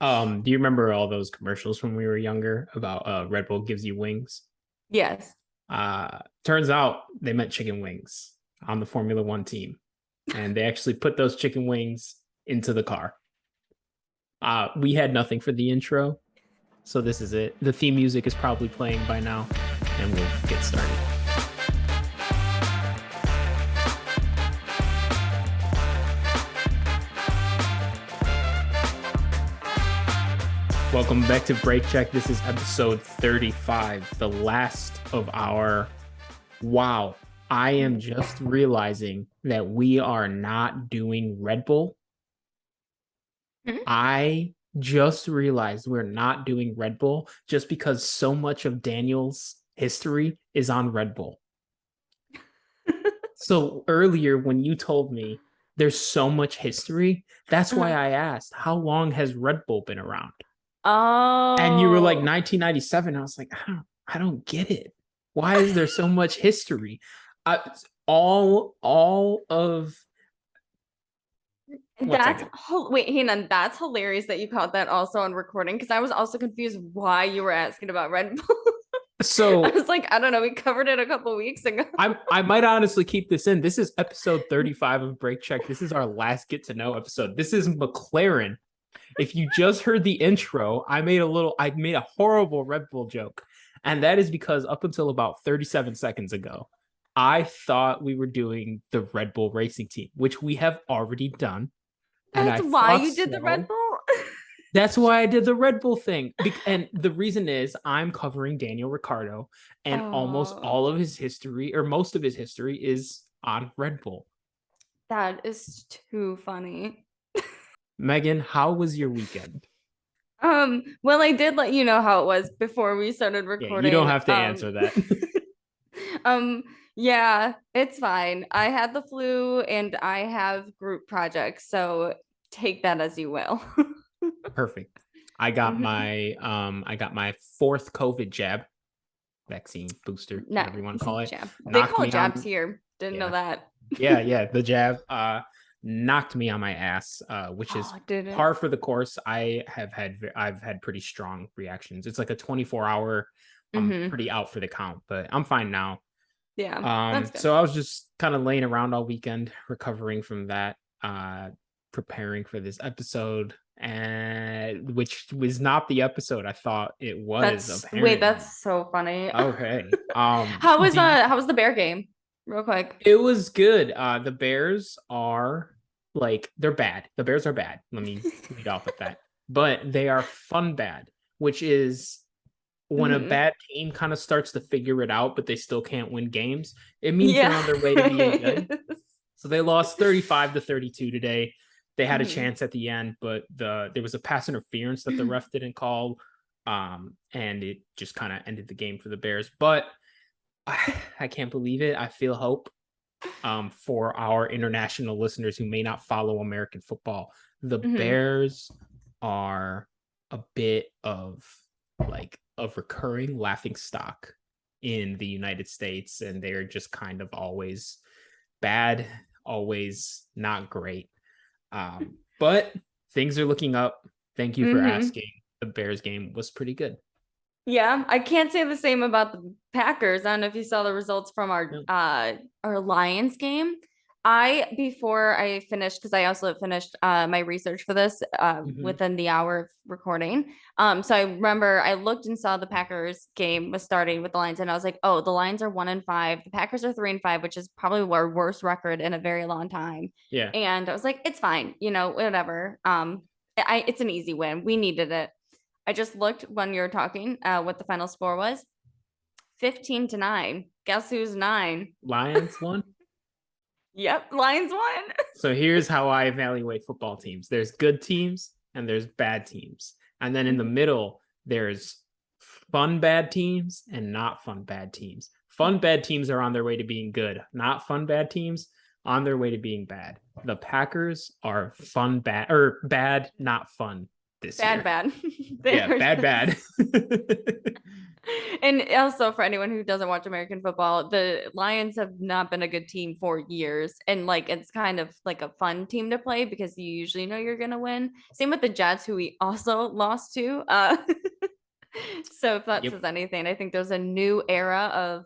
Do you remember all those commercials when we were younger about Red Bull gives you wings? Yes. Turns out they meant chicken wings on the Formula One team, and they actually put those chicken wings into the car. We had nothing for the intro, so this is it. The theme music is probably playing by now, and we'll get started. Welcome back to Break Check. This is episode 35, the last of our. Wow, I am just realizing that we are not doing Red Bull. Hmm? I just realized we're not doing Red Bull just because so much of Daniel's history is on Red Bull. So earlier, when you told me there's so much history, that's why Uh-huh. I asked, how long has Red Bull been around? And you were like Oh, 1997. I was like, I don't get it. Why is there so much history? I, all of one that's second. wait, hang on. That's hilarious that you caught that also on recording because I was also confused why you were asking about Red Bull. I So was like, I don't know. We covered it a couple weeks ago. I might honestly keep this in. This is episode 35 of Break Check. This is our last get to know episode. This is McLaren. If you just heard the intro, I made a horrible Red Bull joke. And that is because up until about 37 seconds ago, I thought we were doing the Red Bull racing team, which we have already done. And I That's why thought you did the Red so. Bull. That's why I did the Red Bull thing. And the reason is I'm covering Daniel Ricciardo, and almost Oh, all of his history, or most of his history, is on Red Bull. that is too funny. Megan, how was your weekend? Well, I did let you know how it was before we started Yeah, you don't recording. have to answer that. Um, yeah, it's fine. I had the flu and I have group projects, so take that as you will. Perfect. Mhm. I got my fourth COVID jab, vaccine booster, whatever you want to Nice call it. jab. They Knocked call it me jabs on. here. Didn't know Yeah. that. Yeah, the jab knocked me on my ass, which is Oh, did it? par for the course. I've had pretty strong reactions. It's like a 24-hour. I'm Mm-hmm. pretty out for the count, but I'm fine now. Yeah, that's good. So I was just kind of laying around all weekend, recovering from that, preparing for this episode, and which was not the episode I thought it was, That's wait, apparently. that's so funny. Okay. How was the bear game? Real quick. It was good. The Bears are like they're bad. The Bears are bad. Let me lead off with that. But they are fun bad, which is when a Mhm. bad team kind of starts to figure it out, but they still can't win games. It means they're Yeah. on their way to being good. So they lost 35 to 32 today. They had a Mhm. chance at the end, but there was a pass interference that the ref didn't call. And it just kind of ended the game for the Bears. But I can't believe it. I feel hope for our international listeners who may not follow American football. The Mhm. Bears are a bit of like a recurring laughing stock in the United States, and they're just kind of always bad, always not great. But things are looking up. Thank you for Mhm. asking. The Bears game was pretty good. Yeah, I can't say the same about the Packers. I don't know if you saw the results from Yeah. our Lions game. I before I finished because I also finished my research for this Mm-hmm. within the hour of recording. So I remember I looked and saw the Packers game was starting with the Lions, and I was like, oh, the Lions are 1-5, the Packers are 3-5, which is probably our worst record in a very long time. Yeah. And I was like, it's fine, whatever. It's an easy win. We needed it. I just looked when you were talking what the final score was. 15-9. Guess who's nine? Lions won. Yep, Lions won. So here's how I evaluate football teams. There's good teams and there's bad teams. And then in the middle, there's fun bad teams and not fun bad teams. Fun bad teams are on their way to being good. Not fun bad teams on their way to being bad. The Packers are fun bad or bad, not fun. this Bad, year. bad. They Yeah, are bad, bad. just and also for anyone who doesn't watch American football, the Lions have not been a good team for years. And like it's kind of like a fun team to play because you usually know you're gonna win. Same with the Jets, who we also lost to. So if that Yep. says anything, I think there's a new era of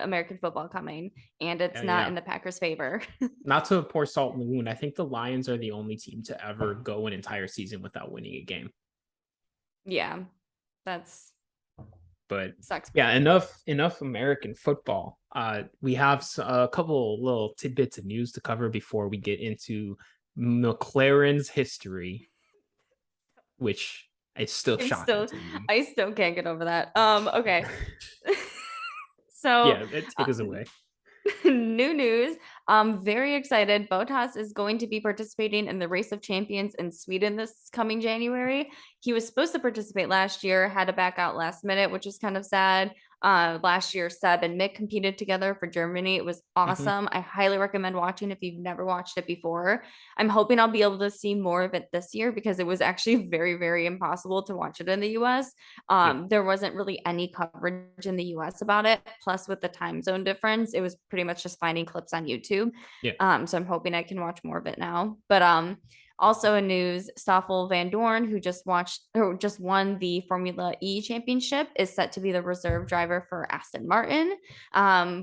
American football coming, and it's Yeah, not yeah. in the Packers' favor. Not to pour salt in the wound, I think the Lions are the only team to ever go an entire season without winning a game. Yeah, that's But sucks. yeah, enough American football. We have a couple little tidbits of news to cover before we get into McLaren's history, which is still I'm shocking still, to me. I still can't get over that. Okay. So, Yeah, take uh, us away. new news. I'm very excited. Bottas is going to be participating in the Race of Champions in Sweden this coming January. He was supposed to participate last year, had to back out last minute, which was kind of sad. Last year, Seb and Mick competed together for Germany. It was Mhm. awesome. I highly recommend watching if you've never watched it before. I'm hoping I'll be able to see more of it this year because it was actually very, very impossible to watch it in the US. Yep. There wasn't really any coverage in the US about it. Plus, with the time zone difference, it was pretty much just finding clips on YouTube. Yeah. So I'm hoping I can watch more of it now. But also in news, Stoffel Van Dorn, who just won the Formula E championship, is set to be the reserve driver for Aston Martin,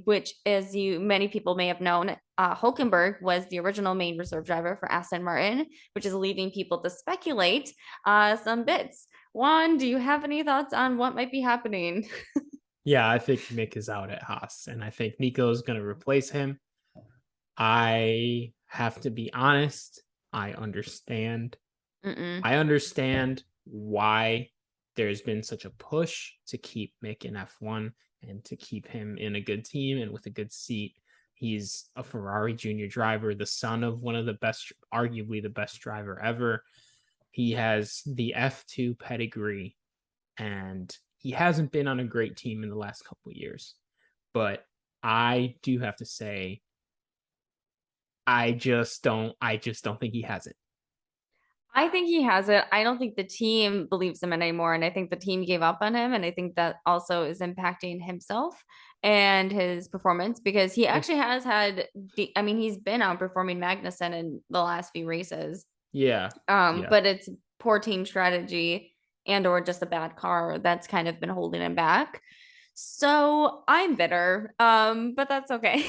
which, as you many people may have known, Hulkenberg was the original main reserve driver for Aston Martin, which is leaving people to speculate some bits. Juan, do you have any thoughts on what might be happening? Yeah, I think Mick is out at Haas, and I think Nico is going to replace him. I have to be honest. I understand. Mm-mm. I understand why there's been such a push to keep Mick in F1 and to keep him in a good team and with a good seat. He's a Ferrari junior driver, the son of one of the best, arguably the best driver ever. He has the F2 pedigree, and he hasn't been on a great team in the last couple of years. But I do have to say, I just don't think he has it. I think he has it. I don't think the team believes him anymore. And I think the team gave up on him. And I think that also is impacting himself and his performance because he Yeah. actually has had I mean, he's been outperforming Magnussen in the last few races. Yeah. Yeah. But it's poor team strategy and or just a bad car that's kind of been holding him back. So I'm bitter. But that's okay.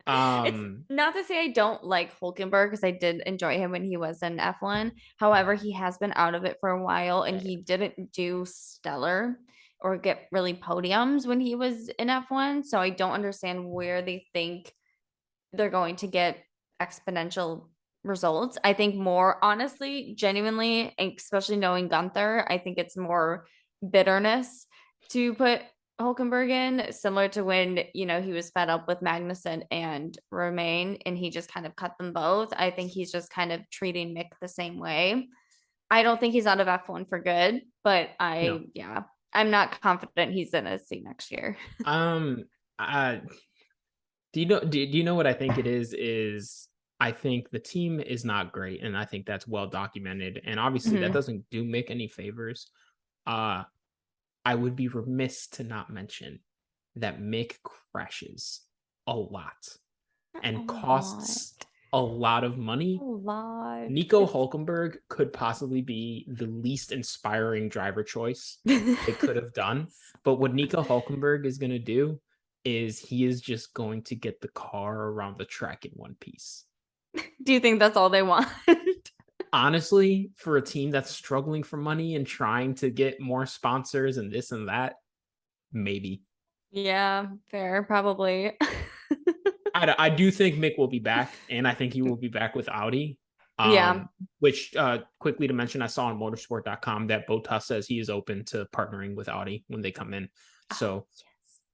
It's Um, not to say I don't like Hulkenberg because I did enjoy him when he was in F1. However, he has been out of it for a while and he didn't do stellar or get really podiums when he was in F1. So I don't understand where they think they're going to get exponential results. I think more honestly, genuinely, and especially knowing Gunther, I think it's more bitterness to put Hulkenberg in, similar to when, he was fed up with Magnussen and Romain and he just kind of cut them both. I think he's just kind of treating Mick the same way. I don't think he's out of F1 for good, but no. yeah, I'm not confident he's in a seat next year. Um, uh, do you know what I think it is? Is I think the team is not great, and I think that's well documented. And obviously, that Mhm. doesn't do Mick any favors. Uh, I would be remiss to not mention that Mick crashes a lot A and lot. costs a lot of money. A lot. Nico Hulkenberg could possibly be the least inspiring driver choice they could have done. But what Nico Hulkenberg is going to do is he is just going to get the car around the track in one piece. Do you think that's all they want? Honestly, for a team that's struggling for money and trying to get more sponsors and this and that, maybe. Yeah, fair, probably. I do think Mick will be back, and I think he will be back with Audi. Yeah. Which quickly to mention, I saw on motorsport.com that Bottas says he is open to partnering with Audi when they come in. Oh, So yes.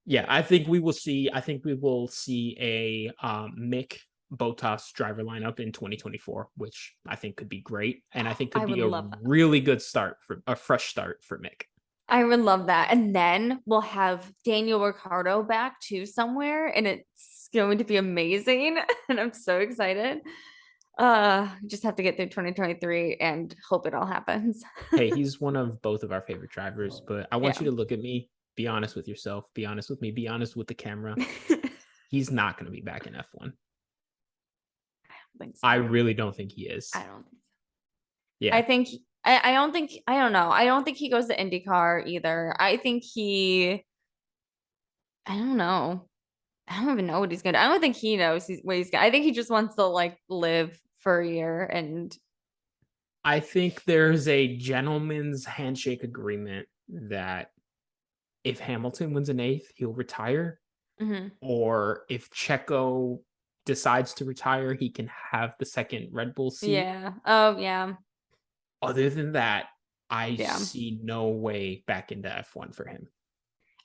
yeah, I think we will see. I think we will see a Mick Bottas driver lineup in 2024, which I think could be great, and I think could I would be a love that. really good start for a fresh start for Mick. I would love that. And then we'll have Daniel Ricciardo back too somewhere, and it's going to be amazing. And I'm so excited. Just have to get through 2023 and hope it all happens. Hey, he's one of both of our favorite drivers, but I want Yeah. you to look at me, be honest with yourself, be honest with me, be honest with the camera. I He's not going to be back in F1. don't think I so. really don't think he is. I don't think so. I Yeah. think I don't think I don't know. I don't think he goes to IndyCar either. I think I don't know. I don't even know what he's gonna. I don't think he knows what he's gonna. I think he just wants to like live for a year and I think there's a gentleman's handshake agreement that if Hamilton wins an eighth, he'll retire. Mhm. Or if Checo decides to retire, he can have the second Red Bull seat. Yeah. Oh yeah. Other than that, I Yeah. see no way back into F1 for him.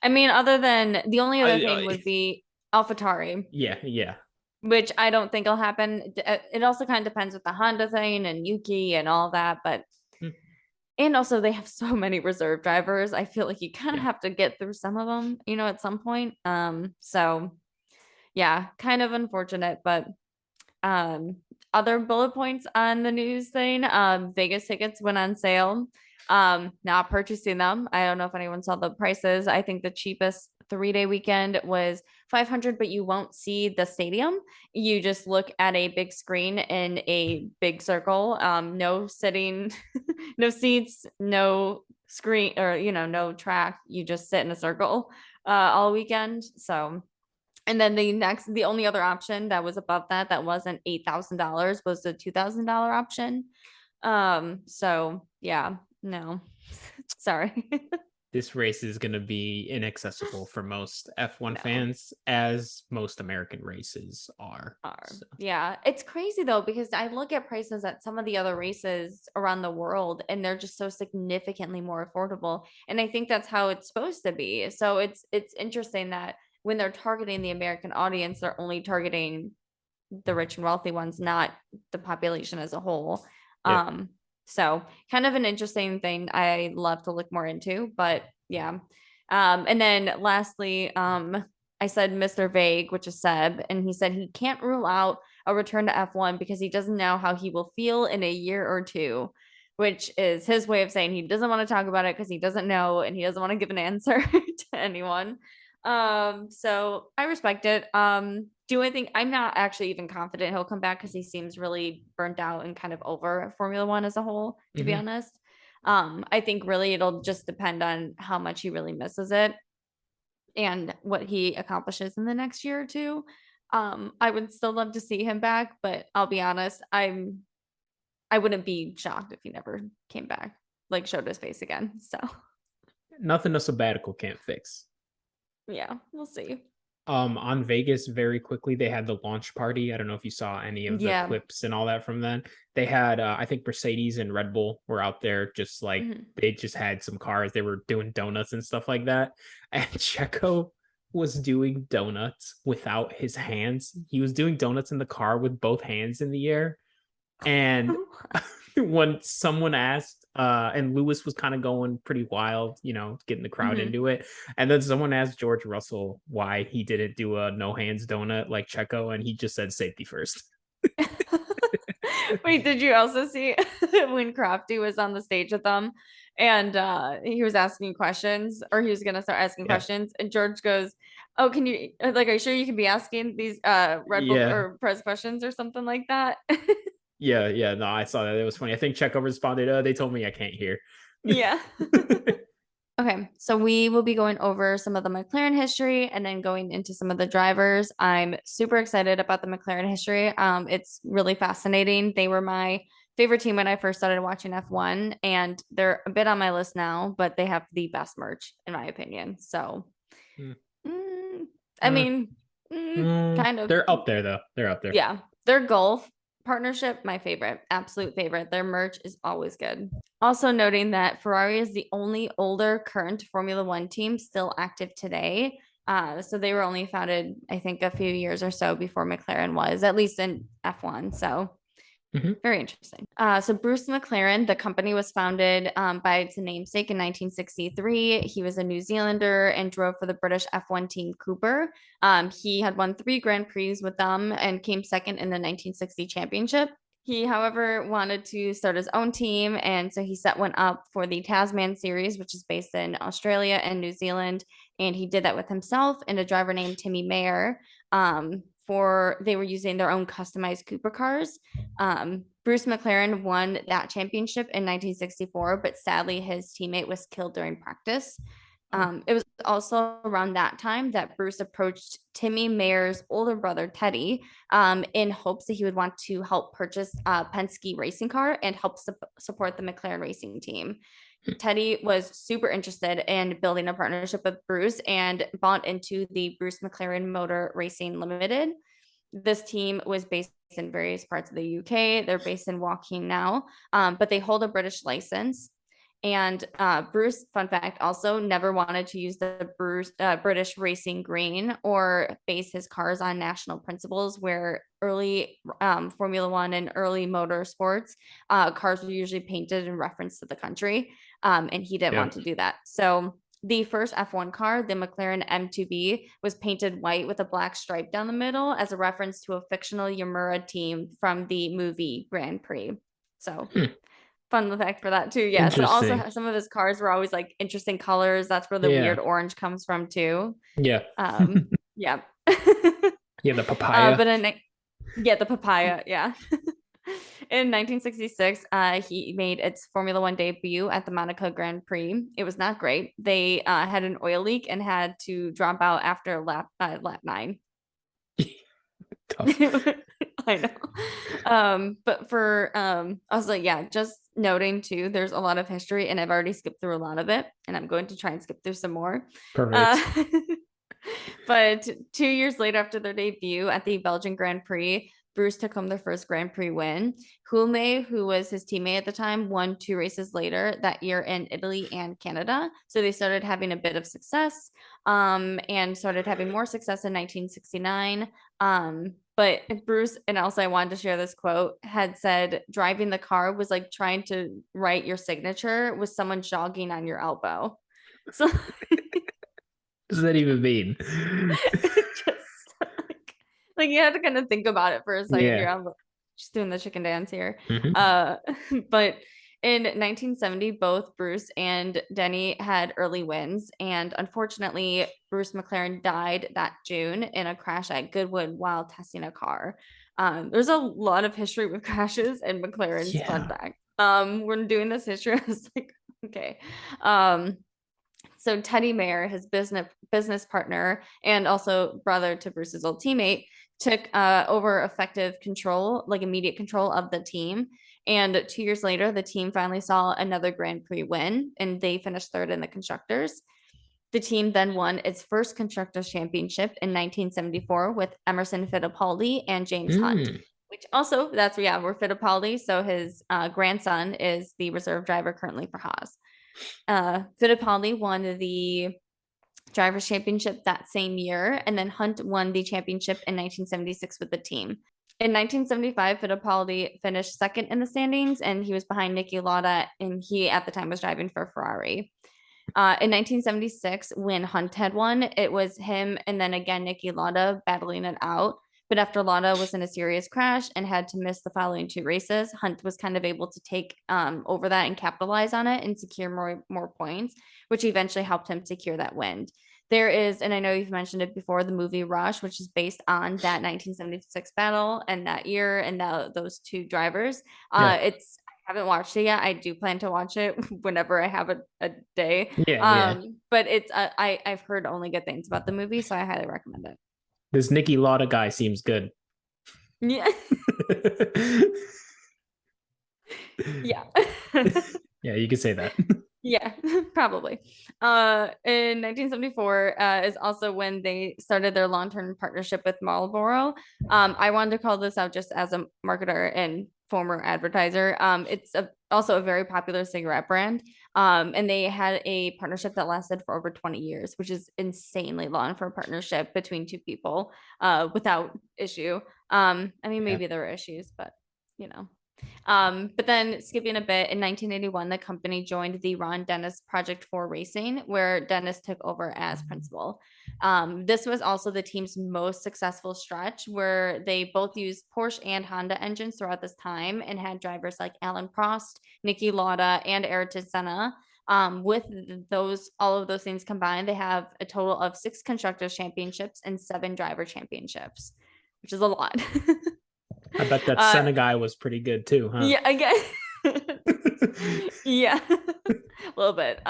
I mean, other than the only other thing I would be AlphaTauri, yeah, yeah. which I don't think will happen. It also kind of depends with the Honda thing and Yuki and all that, but Hmm, and also they have so many reserve drivers. I feel like you kind of yeah. have to get through some of them, at some point. So yeah, kind of unfortunate, but um other bullet points on the news thing, Vegas tickets went on sale. Not purchasing them. I don't know if anyone saw the prices. I think the cheapest 3-day weekend was 500, but you won't see the stadium. You just look at a big screen in a big circle. No sitting, no seats, no screen, or no track. You just sit in a circle all weekend. So, and then the only other option that was above that wasn't $8,000 was the $2,000 option. So yeah, no, sorry. This race is going to be inaccessible for most F1 No. fans, as most American races are. Are. So, Yeah, it's crazy though because I look at prices at some of the other races around the world and they're just so significantly more affordable. And I think that's how it's supposed to be. So it's interesting that when they're targeting the American audience, they're only targeting the rich and wealthy ones, not the population as a whole. yep. So kind of an interesting thing I love to look more into, but yeah. And then lastly, I said Mr. Vague, which is Seb, and he said he can't rule out a return to F1 because he doesn't know how he will feel in a year or two, which is his way of saying he doesn't want to talk about it because he doesn't know and he doesn't want to give an answer to anyone. So I respect it. Do I think I'm not actually even confident he'll come back because he seems really burnt out and kind of over Formula One as a whole, to be Hmm. honest. I think really it'll just depend on how much he really misses it and what he accomplishes in the next year or two. I would still love to see him back, but I'll be honest, I wouldn't be shocked if he never came back, like showed his face again. So Nothing a sabbatical can't fix. yeah, we'll see. On Vegas, very quickly, they had the launch party. I don't know if you saw any of the Yeah. clips and all that from then. They had, I think Mercedes and Red Bull were out there, just like Mhm. they just had some cars. They were doing donuts and stuff like that. And Checo was doing donuts without his hands. He was doing donuts in the car with both hands in the air. And when someone asked, and Lewis was kind of going pretty wild, getting the crowd Mhm. into it. And then someone asked George Russell why he didn't do a no hands donut like Checo, and he just said safety first. Wait, did you also see when Crafty was on the stage with them and he was asking questions or he was gonna start asking Yeah. questions and George goes, "Oh, can you are you sure you can be asking these Red Bull Yeah. or press questions or something like that?" Yeah. Yeah. No, I saw that. It was funny. I think Checo responded, they told me I can't hear. Yeah. Okay, so we will be going over some of the McLaren history and then going into some of the drivers. I'm super excited about the McLaren history. It's really fascinating. They were my favorite team when I first started watching F1, and they're a bit on my list now, but they have the best merch, in my opinion. So, Mm, mm, I uh, mean, kind of. they're up there, though. They're up there. Yeah, their golf partnership, my favorite, absolute favorite. Their merch is always good. Also noting that Ferrari is the only older current Formula One team still active today. So they were only founded, I think, a few years or so before McLaren was, at least in F1. So Mhm. very interesting. So Bruce McLaren, the company was founded by its namesake in 1963. He was a New Zealander and drove for the British F1 team Cooper. He had won 3 Grand Prix with them and came second in the 1960 championship. He, however, wanted to start his own team, and so he set one up for the Tasman series, which is based in Australia and New Zealand. And he did that with himself and a driver named Timmy Mayer. For they were using their own customized Cooper cars. Bruce McLaren won that championship in 1964, but sadly his teammate was killed during practice. It was also around that time that Bruce approached Timmy Mayer's older brother, Teddy, in hopes that he would want to help purchase a Penske racing car and help support the McLaren racing team. Teddy was super interested in building a partnership with Bruce and bought into the Bruce McLaren Motor Racing Limited. This team was based in various parts of the UK. They're based in Woking now, but they hold a British license. And Bruce, fun fact, also never wanted to use the British racing green or base his cars on national principles, where early Formula One and early motorsports cars were usually painted in reference to the country, and he didn't want to do that. So the first F1 car, the McLaren M2B, was painted white with a black stripe down the middle as a reference to a fictional Yamura team from the movie Grand Prix. So fun fact for that too. Yes. And also some of his cars were always like interesting colors. That's where the weird orange comes from too. Yeah. Yeah. Yeah, the papaya. The papaya. Yeah. In 1966, he made its Formula One debut at the Monaco Grand Prix. It was not great. They had an oil leak and had to drop out after lap 9. I know. But for I was like, yeah, just noting too, there's a lot of history, and I've already skipped through a lot of it, and I'm going to try and skip through some more. Perfect. But 2 years later, after their debut at the Belgian Grand Prix, Bruce took home their first Grand Prix win. Hulme, who was his teammate at the time, won 2 races later that year in Italy and Canada. So they started having a bit of success, and started having more success in 1969. But Bruce, and also I wanted to share this quote, had said driving the car was like trying to write your signature with someone jogging on your elbow. So what does that even mean? Just like you have to kind of think about it for a second here. I'm just doing the chicken dance here. But in 1970, both Bruce and Denny had early wins, and unfortunately, Bruce McLaren died that June in a crash at Goodwood while testing a car. There's a lot of history with crashes and McLaren's fun fact. When doing this history, I was like, okay. So Teddy Mayer, his business partner and also brother to Bruce's old teammate, took over effective control, like immediate control of the team. And 2 years later, the team finally saw another Grand Prix win, and they finished third in the constructors. The team then won its first constructors championship in 1974 with Emerson Fittipaldi and James Hunt, which also that's we're Fittipaldi. So his grandson is the reserve driver currently for Haas. Fittipaldi won the drivers championship that same year, and then Hunt won the championship in 1976 with the team. In 1975, Fittipaldi finished second in the standings, and he was behind Niki Lauda, and he at the time was driving for Ferrari. In 1976, when Hunt had won, it was him and then again Niki Lauda battling it out. But after Lauda was in a serious crash and had to miss the following 2 races, Hunt was kind of able to take over that and capitalize on it and secure more points, which eventually helped him secure that win. There is, and I know you've mentioned it before, the movie Rush, which is based on that 1976 battle and that year and those 2 drivers. I haven't watched it yet. I do plan to watch it whenever I have a day. But it's I've heard only good things about the movie, so I highly recommend it. This Niki Lauda guy seems good. Yeah. Yeah. Yeah, you could say that. Yeah, probably. In 1974 is also when they started their long-term partnership with Marlboro. I wanted to call this out just as a marketer and former advertiser. It's also a very popular cigarette brand. And they had a partnership that lasted for over 20 years, which is insanely long for a partnership between 2 people without issue. I mean, maybe there were issues, but you know. But then skipping a bit, in 1981, the company joined the Ron Dennis Project for Racing, where Dennis took over as principal. This was also the team's most successful stretch, where they both used Porsche and Honda engines throughout this time and had drivers like Alan Prost, Niki Lauda, and Ayrton Senna. With all of those things combined, they have a total of 6 constructors championships and 7 driver championships, which is a lot. I bet that Senna guy was pretty good too, huh? Yeah, I guess. Yeah, a little bit.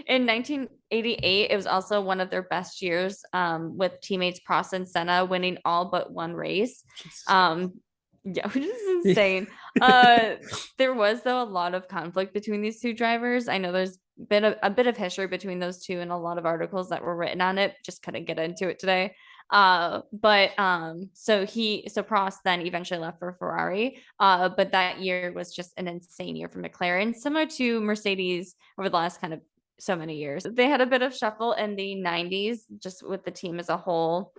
In 1988, it was also one of their best years, with teammates Prost and Senna winning all but one race. Yeah, which is insane. There was, though, a lot of conflict between these two drivers. I know there's been a bit of history between those two and a lot of articles that were written on it. Just couldn't get into it today. So Prost then eventually left for Ferrari. But that year was just an insane year for McLaren, similar to Mercedes over the last kind of so many years. They had a bit of shuffle in the 90s, just with the team as a whole,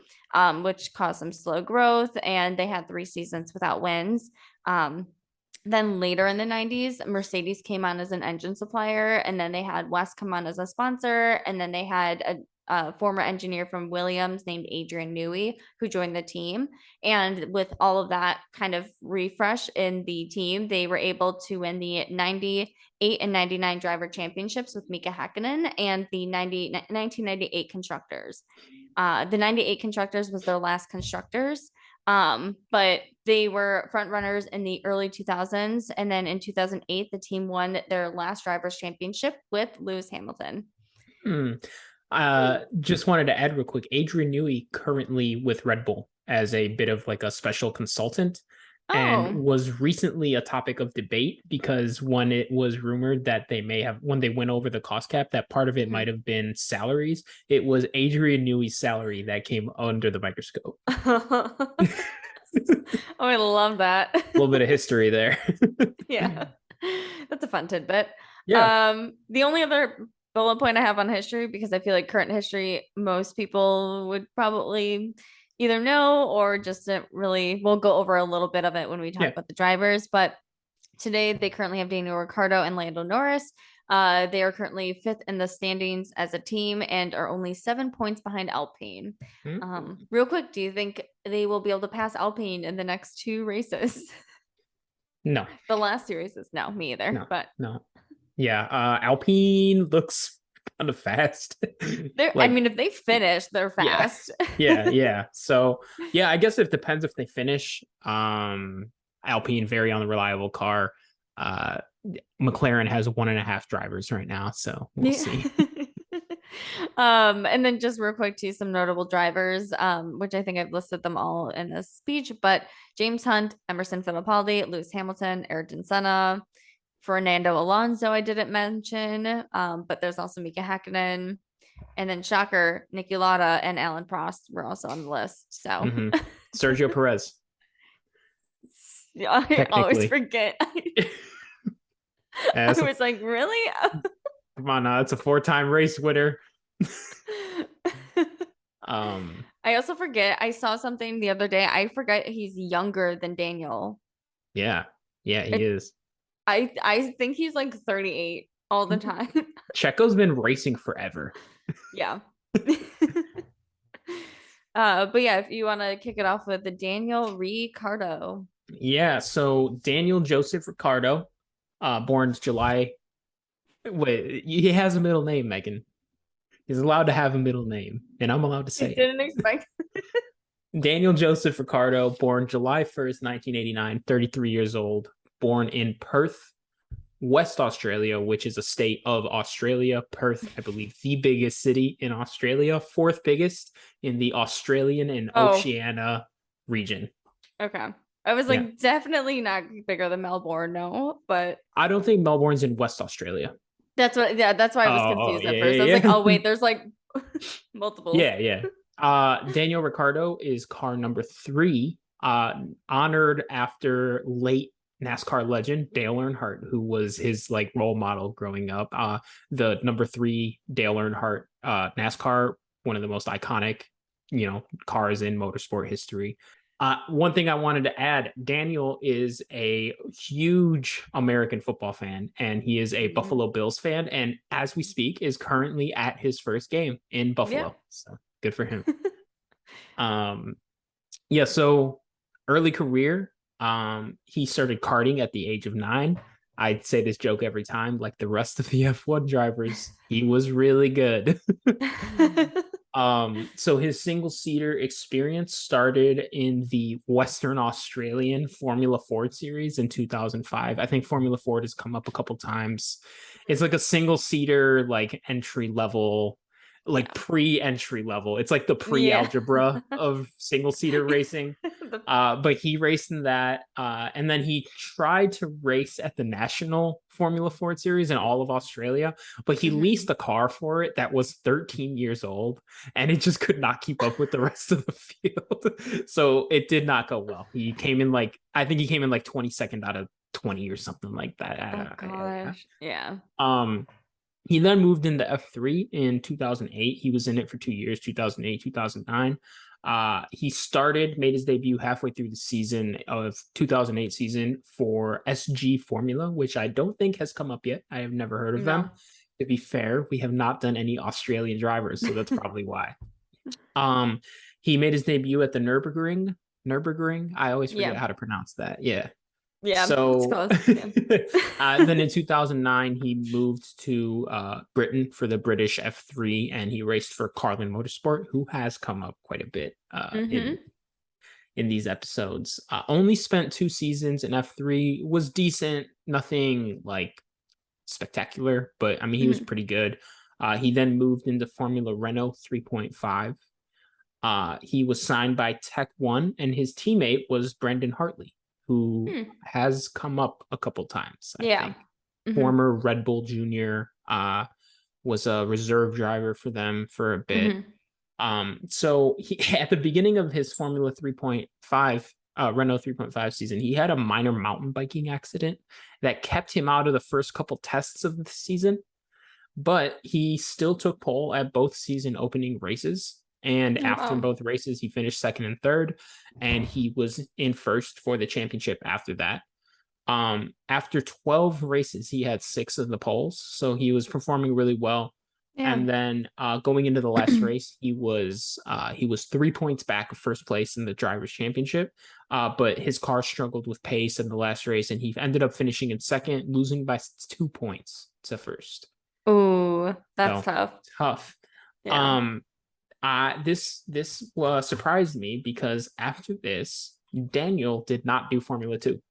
which caused some slow growth, and they had 3 seasons without wins. Then later in the 90s, Mercedes came on as an engine supplier, and then they had West come on as a sponsor, and then they had a former engineer from Williams named Adrian Newey who joined the team. And with all of that kind of refresh in the team, they were able to win the 98 and 99 driver championships with Mika Hakkinen and the 1998 constructors. The 98 constructors was their last constructors. But they were front runners in the early 2000s. And then in 2008, the team won their last drivers championship with Lewis Hamilton. Just wanted to add real quick, Adrian Newey currently with Red Bull as a bit of like a special consultant, and was recently a topic of debate because when it was rumored that when they went over the cost cap, that part of it might have been salaries. It was Adrian Newey's salary that came under the microscope. I love that. A little bit of history there. Yeah, that's a fun tidbit. Yeah. The only other bullet point I have on history, because I feel like current history, most people would probably either know or just really, we'll go over a little bit of it when we talk about the drivers. But today they currently have Daniel Ricciardo and Lando Norris. They are currently 5th in the standings as a team and are only 7 points behind Alpine. Real quick, do you think they will be able to pass Alpine in the next 2 races? No. The last 2 races? No, me either. No, but no. Yeah, Alpine looks kind of fast. I mean, if they finish, they're fast. Yeah. So yeah, I guess it depends if they finish. Alpine, very unreliable car. McLaren has 1.5 drivers right now, so we'll see. And then just real quick too, some notable drivers, which I think I've listed them all in this speech, but James Hunt, Emerson Fittipaldi, Lewis Hamilton, Ayrton Senna, Fernando Alonso I didn't mention, but there's also Mika Hakkinen, and then shocker, Niki Lauda and Alan Prost were also on the list. So Sergio Perez. Yeah, I always forget. I was like, really? Come on now, it's a 4-time race winner. I also forget, I saw something the other day. I forgot he's younger than Daniel. Yeah, he is. I think he's like 38 all the time. Checo's been racing forever. Yeah. But yeah, if you want to kick it off with the Daniel Ricciardo. Yeah, so Daniel Joseph Ricciardo, born July. Wait, he has a middle name, Megan. He's allowed to have a middle name, and I'm allowed to say it. Didn't expect. Daniel Joseph Ricciardo, born July 1st, 1989, 33 years old, born in Perth, West Australia, which is a state of Australia. Perth, I believe, the biggest city in Australia, 4th biggest in the Australian and Oceania region. Okay. I was like, definitely not bigger than Melbourne, no, but I don't think Melbourne's in West Australia. That's why I was confused at first. I was like, oh wait, there's like multiple. Yeah. Daniel Ricciardo is car number 3, honored after late NASCAR legend Dale Earnhardt, who was his like role model growing up. The number 3 Dale Earnhardt, NASCAR, one of the most iconic, cars in motorsport history. One thing I wanted to add, Daniel is a huge American football fan, and he is a Mhm. Buffalo Bills fan, and as we speak, is currently at his first game in Yeah. Buffalo. So good for him. Um, yeah, so early career, he started karting at the age of 9. I'd say this joke every time, like the rest of the F1 drivers, he was really good. So his single seater experience started in the Western Australian Formula Ford series in 2005. I think Formula Ford has come up a couple times. It's like a single seater, like entry level, like Yeah. pre-entry level. It's like the Yeah. pre-algebra of single seater racing. The- But he raced in that, and then he tried to race at the National Formula Ford Series in all of Australia, but he Mhm. leased a car for it that was 13 years old, and it just could not keep up with the rest of the field. So it did not go well. He came in like, I think he came in like 22nd out of 20 or something like Oh that. gosh. Yeah. Um, he then moved into F3 in 2008. He was in it for 2 years, 2008, 2009. He made his debut halfway through the season of 2008 season for SG Formula, which I don't think has come up yet. I have never heard of them. No. To be fair, we have not done any Australian drivers, so that's probably why. Um, he made his debut at the Nürburgring. Nürburgring. I always forget Yeah. how to pronounce that. Yeah. Yeah. It's So close. Yeah. then in 2009, he moved to Britain for the British F3, and he raced for Carlin Motorsport, who has come up quite a bit Mm-hmm. in these episodes. Only spent 2 seasons in F3, was decent, nothing like spectacular, but I mean, he was Mm-hmm. pretty good. He then moved into Formula Renault 3.5. He was signed by Tech One, and his teammate was Brendan Hartley, who Hmm. has come up a couple times, I Yeah. think. Mm-hmm. Former Red Bull Junior, was a reserve driver for them for a bit. Mm-hmm. So he, at the beginning of his Formula 3.5, Renault 3.5 season, he had a minor mountain biking accident that kept him out of the first couple tests of the season, but he still took pole at both season opening races. And Oh, after wow. both races, he finished second and third, and he was in first for the championship after that. After 12 races, he had 6 of the poles, so he was performing really well. Yeah. And then going into the last race, he was 3 points back of first place in the drivers' championship, but his car struggled with pace in the last race, and he ended up finishing in second, losing by 2 points to first. Oh, that's So tough. tough. Yeah. Um, this surprised me because after this, Daniel did not do Formula 2.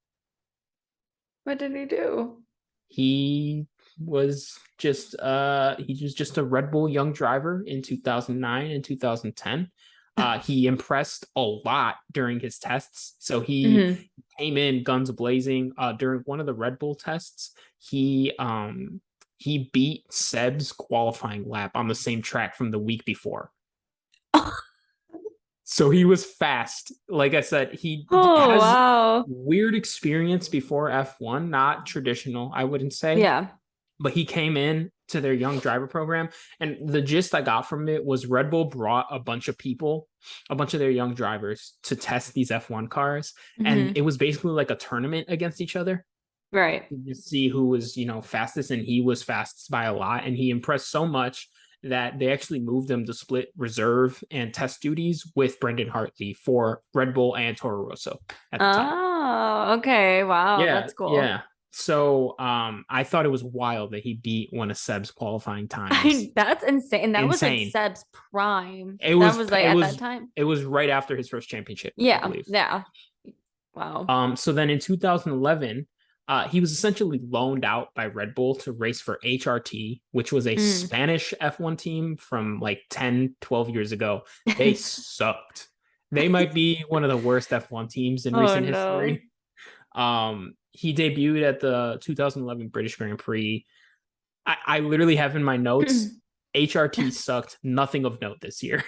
What did he do? He he was just a Red Bull young driver in 2009 and 2010. He impressed a lot during his tests. So he Mm-hmm. came in guns blazing. During one of the Red Bull tests, he beat Seb's qualifying lap on the same track from the week before. So he was fast. Like I said, he Oh, has wow. weird experience before F1, not traditional, I wouldn't say, Yeah. but he came in to their young driver program, and the gist I got from it was Red Bull brought a bunch of people, a bunch of their young drivers to test these F1 cars, and Mm-hmm. it was basically like a tournament against each other Right. to see who was, fastest, and he was fastest by a lot, and he impressed so much that they actually moved him to split reserve and test duties with Brendan Hartley for Red Bull and Toro Rosso at the time. Oh, okay. Wow, Yeah, that's cool. yeah. So I thought it was wild that he beat one of Seb's qualifying times. That's insane. That was like Insane. Seb's prime. It That was was like it at that was time. it was right after his first championship, I Yeah. believe. Yeah. Wow. So then in 2011, he was essentially loaned out by Red Bull to race for HRT, which was a Mm. Spanish F1 team from like 10, 12 years ago. They sucked. They might be one of the worst F1 teams in Oh recent no. history. He debuted at the 2011 British Grand Prix. I literally have in my notes, HRT sucked. Nothing of note this year.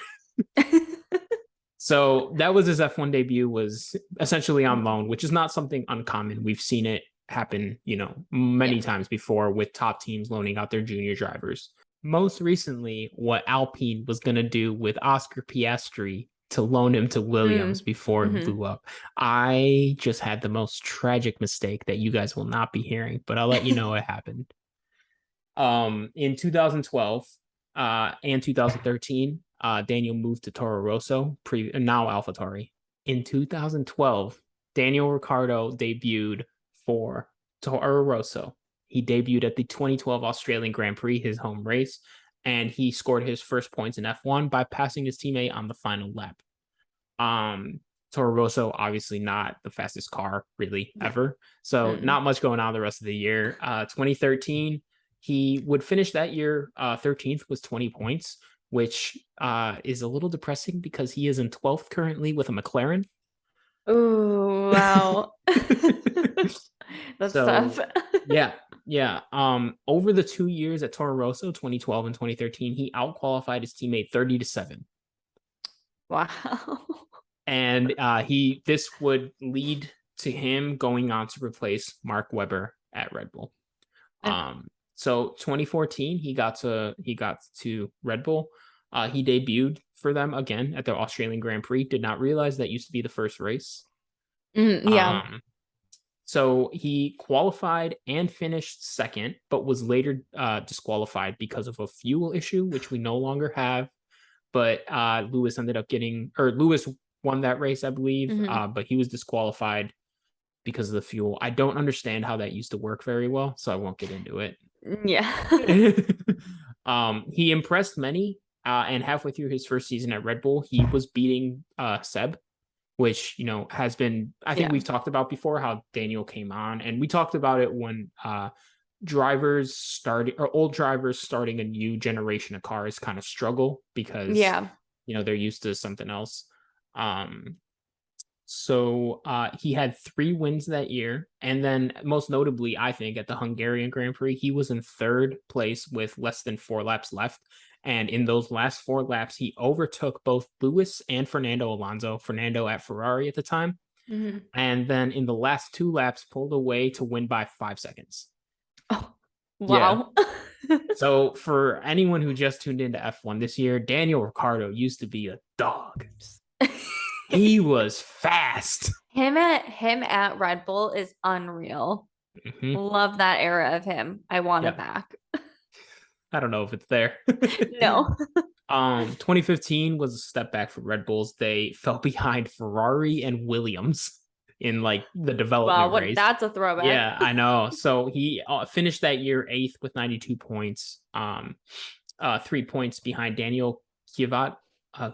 So that was his F1 debut, was essentially on loan, which is not something uncommon. We've seen it happen, Yeah. many times before with top teams loaning out their junior drivers. Most recently, what Alpine was going to do with Oscar Piastri to loan him to Williams before it Mm-hmm. blew up. I just had the most tragic mistake that you guys will not be hearing, but I'll let you know what happened. In 2012 and 2013, Daniel moved to Toro Rosso, now AlphaTauri. In 2012, Daniel Ricciardo debuted for Toro Rosso. He debuted at the 2012 Australian Grand Prix, his home race, and he scored his first points in F1 by passing his teammate on the final lap. Toro Rosso, obviously not the fastest car really ever. So not much going on the rest of the year. 2013, he would finish that year 13th with 20 points, which is a little depressing because he is in 12th currently with a McLaren. Oh, wow. That's So tough. yeah. Over the 2 years at Toro Rosso, 2012 and 2013, he outqualified his teammate 30-7. Wow. And this would lead to him going on to replace Mark Webber at Red Bull. So 2014, he got to Red Bull. He debuted for them again at the Australian Grand Prix. Did not realize that used to be the first race. Yeah. So he qualified and finished second, but was later disqualified because of a fuel issue, which we no longer have. But Lewis Lewis won that race, I believe, but he was disqualified because of the fuel. I don't understand how that used to work very well, so I won't get into it. Yeah. He impressed many, and halfway through his first season at Red Bull, he was beating Seb, which has been, I think we've talked about before how Daniel came on, and we talked about it when old drivers starting a new generation of cars kind of struggle because they're used to something else. So he had 3 wins that year, and then most notably, I think, at the Hungarian Grand Prix, he was in 3rd place with less than 4 laps left. And in those last 4 laps, he overtook both Lewis and Fernando Alonso, Fernando at Ferrari at the time. And then in the last 2 laps, pulled away to win by 5 seconds. Oh, wow. Yeah. So for anyone who just tuned into F1 this year, Daniel Ricciardo used to be a dog. He was fast. Him at Red Bull is unreal. Love that era of him. I want it back. I don't know if it's there. No. 2015 was a step back for Red Bulls. They fell behind Ferrari and Williams in the development race. That's a throwback. Yeah, I know. So he finished that year 8th with 92 points. 3 points behind Daniel Kvyat,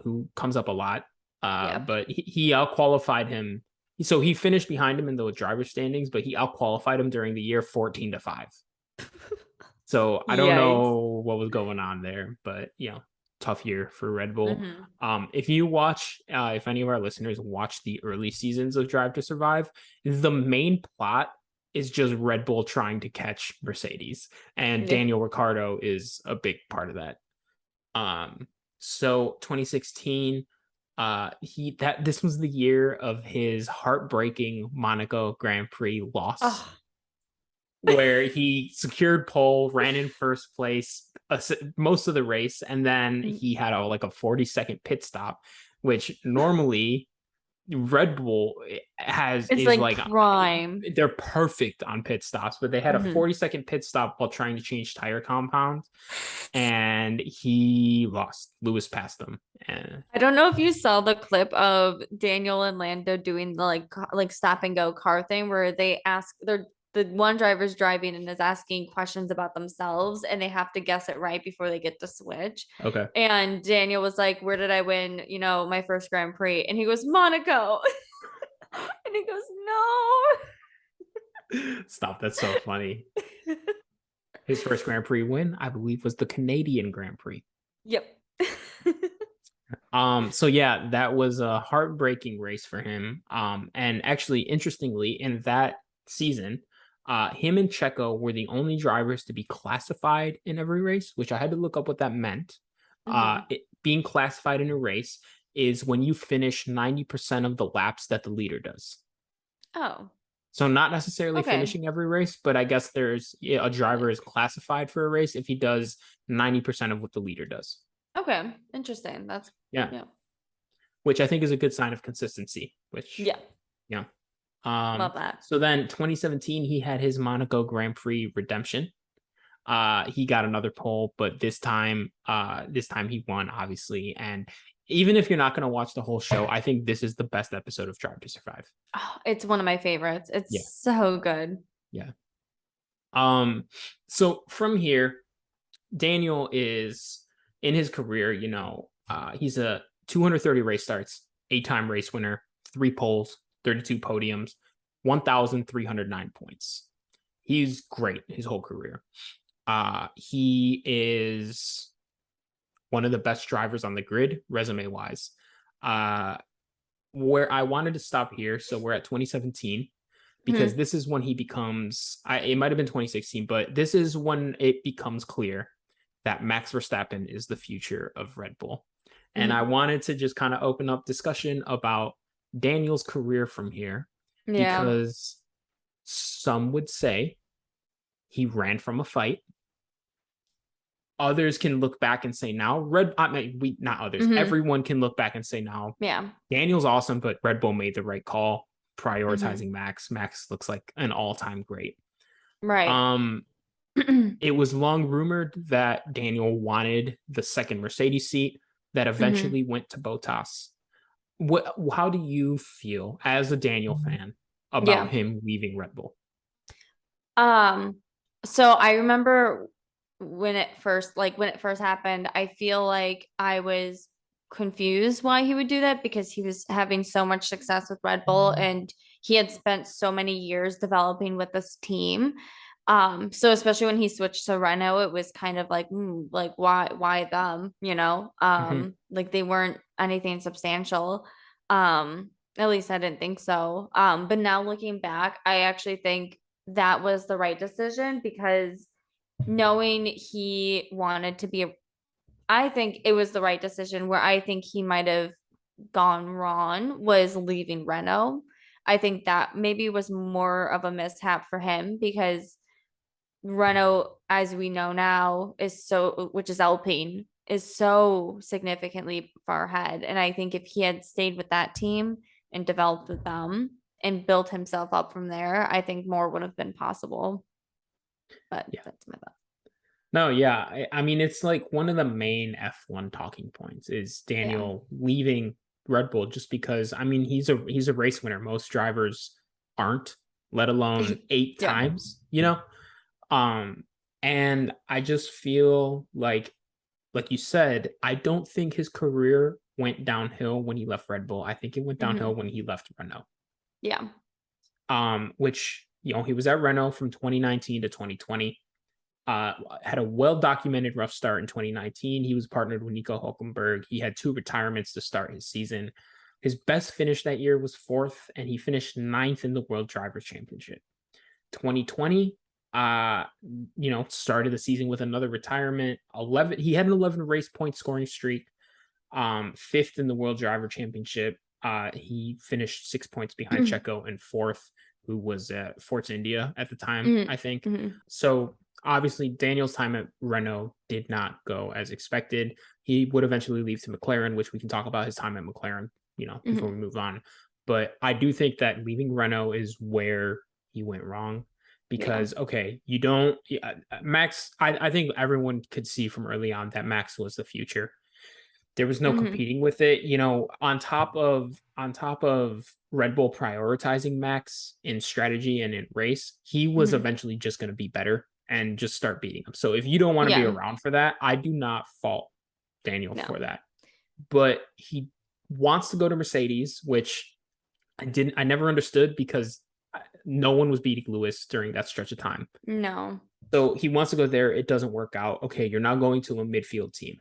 who comes up a lot. But he outqualified him. So he finished behind him in the driver standings, but he outqualified him during the year 14-5. So I don't know what was going on there, but tough year for Red Bull. If you watch, if any of our listeners watch the early seasons of Drive to Survive, the main plot is just Red Bull trying to catch Mercedes, and Daniel Ricciardo is a big part of that. So 2016, this was the year of his heartbreaking Monaco Grand Prix loss. Where he secured pole, ran in first place most of the race, and then he had a 40-second pit stop, which normally Red Bull is prime. They're perfect on pit stops, but they had a 40-second pit stop while trying to change tire compounds, and he lost. Lewis passed them. I don't know if you saw the clip of Daniel and Lando doing the stop and go car thing where they ask the one driver's driving and is asking questions about themselves, and they have to guess it right before they get to switch. Okay. And Daniel was like, "Where did I win, my first Grand Prix?" And he goes, "Monaco." And he goes, "No." Stop. That's so funny. His first Grand Prix win, I believe, was the Canadian Grand Prix. Yep. So yeah, that was a heartbreaking race for him. And actually, interestingly, in that season, him and Checo were the only drivers to be classified in every race, which I had to look up what that meant. Being classified in a race is when you finish 90% of the laps that the leader does. Oh. So not necessarily finishing every race, but I guess there's a driver is classified for a race if he does 90% of what the leader does. Okay. Interesting. That's yeah. which I think is a good sign of consistency, which, Yeah, you know. love that. So then 2017, he had his Monaco Grand Prix redemption. He got another pole, but this time he won, obviously. And even if you're not going to watch the whole show, I think this is the best episode of Drive to Survive. Oh, it's one of my favorites. Yeah. It's so good. Yeah. So from here, Daniel is in his career, he's a 230 race starts, 8-time race winner, 3 poles, 32 podiums, 1,309 points. He's great his whole career. He is one of the best drivers on the grid, resume wise. Where I wanted to stop here, so we're at 2017, because this is when he becomes, it might have been 2016, but this is when it becomes clear that Max Verstappen is the future of Red Bull. And I wanted to just kind of open up discussion about Daniel's career from here, because some would say he ran from a fight. Others can look back and say now, everyone can look back and say now, Daniel's awesome, but Red Bull made the right call prioritizing Max. Max looks like an all-time great. Right. It was long rumored that Daniel wanted the second Mercedes seat that eventually went to Bottas. How do you feel as a Daniel fan about him leaving Red Bull? So I remember when it first happened, I feel like I was confused why he would do that, because he was having so much success with Red Bull and he had spent so many years developing with this team. So especially when he switched to Renault, it was kind of like, like why them, like they weren't anything substantial. At least I didn't think so. But now looking back, I actually think that was the right decision, because knowing he wanted to be I think it was the right decision. Where I think he might have gone wrong was leaving Renault. I think that maybe was more of a mishap for him, because Renault, as we know now, which is Alpine, is so significantly far ahead. And I think if he had stayed with that team and developed with them and built himself up from there, I think more would have been possible. But that's my thought. No, yeah. I mean, it's like one of the main F1 talking points is Daniel leaving Red Bull, just because, I mean, he's a race winner. Most drivers aren't, let alone 8 times, and I just feel like you said, I don't think his career went downhill when he left Red Bull. I think it went downhill when he left Renault. Yeah. Which, he was at Renault from 2019 to 2020. Had a well-documented rough start in 2019. He was partnered with Nico Hülkenberg. He had 2 retirements to start his season. His best finish that year was 4th, and he finished 9th in the World Drivers' Championship. 2020, started the season with another retirement. He had an 11 race point scoring streak. 5th in the World Driver Championship. He finished 6 points behind Checo, and 4th, who was at Force India at the time, I think. So obviously, Daniel's time at Renault did not go as expected. He would eventually leave to McLaren, which we can talk about his time at McLaren, before we move on. But I do think that leaving Renault is where he went wrong, because, you don't, Max, I think everyone could see from early on that Max was the future. There was no competing with it, on top of Red Bull prioritizing Max in strategy and in race. He was eventually just going to be better and just start beating him. So if you don't want to be around for that, I do not fault Daniel for that. But he wants to go to Mercedes, which I never understood, because no one was beating Lewis during that stretch of time. No. So he wants to go there. It doesn't work out. Okay, you're now going to a midfield team.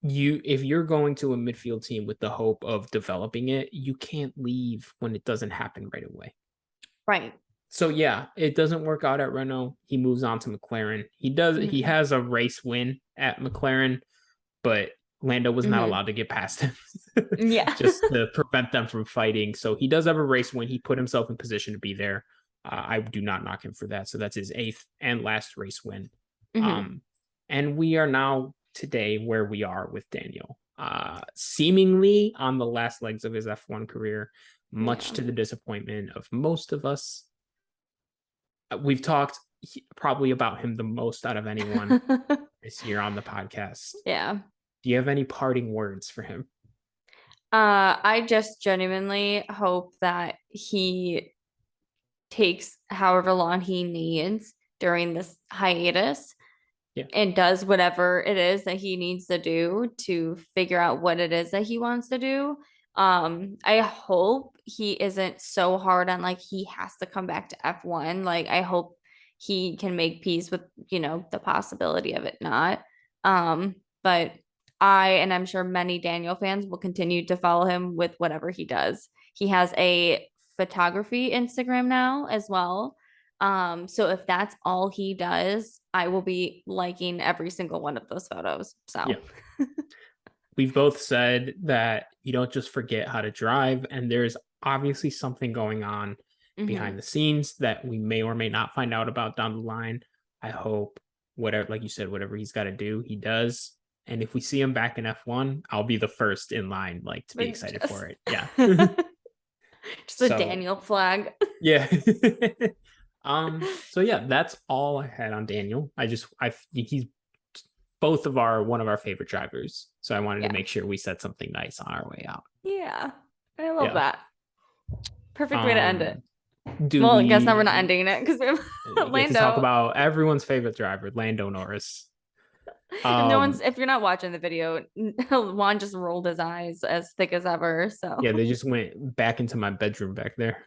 If you're going to a midfield team with the hope of developing it, you can't leave when it doesn't happen right away. Right. So it doesn't work out at Renault. He moves on to McLaren. He has a race win at McLaren, but Lando was not allowed to get past him. Just to prevent them from fighting. So he does have a race win. He put himself in position to be there. I do not knock him for that. So that's his 8th and last race win. And we are now today where we are with Daniel. seemingly on the last legs of his F1 career, much Yeah. to the disappointment of most of us. We've talked probably about him the most out of anyone this year on the podcast. Yeah. Do you have any parting words for him? I just genuinely hope that he takes however long he needs during this hiatus Yeah. and does whatever it is that he needs to do to figure out what it is that he wants to do. I hope he isn't so hard on like he has to come back to F1. Like I hope he can make peace with, the possibility of it not. But and I'm sure many Daniel fans will continue to follow him with whatever he does. He has a photography Instagram now as well. So if that's all he does, I will be liking every single one of those photos. So Yeah. We've both said that you don't just forget how to drive, and there's obviously something going on behind the scenes that we may or may not find out about down the line. I hope whatever, like you said, whatever he's got to do, he does. And if we see him back in F1, I'll be the first in line, like to be excited for it. Yeah. Just a So Daniel flag. yeah. So yeah, that's all I had on Daniel. He's both of one of our favorite drivers. So I wanted to Yeah. make sure we said something nice on our way out. Yeah. I love Yeah. that. Perfect way to end it. Do Well, I guess now we're not we ending it because we have get to talk Lando. about everyone's favorite driver, Lando Norris? And no one's, if you're not watching the video, Juan just rolled his eyes as thick as ever. So Yeah, they just went back into my bedroom back there.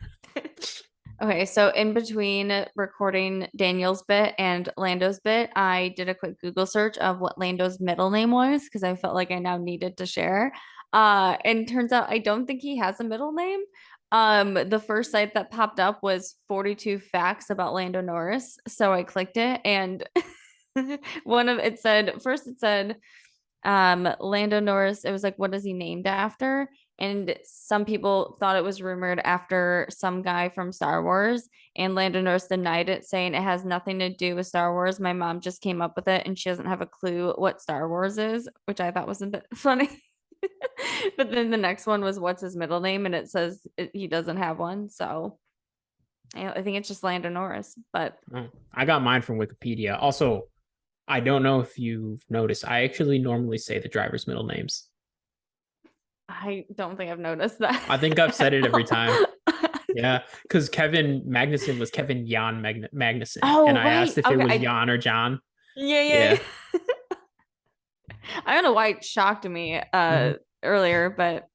okay, so in between recording Daniel's bit and Lando's bit, I did a quick Google search of what Lando's middle name was because I felt like I now needed to share. And turns out I don't think he has a middle name. The first site that popped up was 42 facts about Lando Norris. So I clicked it and it said Lando Norris, it was like, what is he named after? And some people thought it was rumored after some guy from Star Wars. And Lando Norris denied it, saying it has nothing to do with Star Wars. My mom just came up with it and she doesn't have a clue what Star Wars is, which I thought was a bit funny. But then the next one was what's his middle name? And it says he doesn't have one. So I think it's just Lando Norris. But I got mine from Wikipedia. Also, I don't know if you've noticed, I actually normally say the driver's middle names. I don't think I've noticed that. I think I've said it every time. Yeah, because Kevin Magnussen was Kevin Jan Magnussen. Oh, and I right. asked if it was Jan or John. Yeah. I don't know why it shocked me earlier, but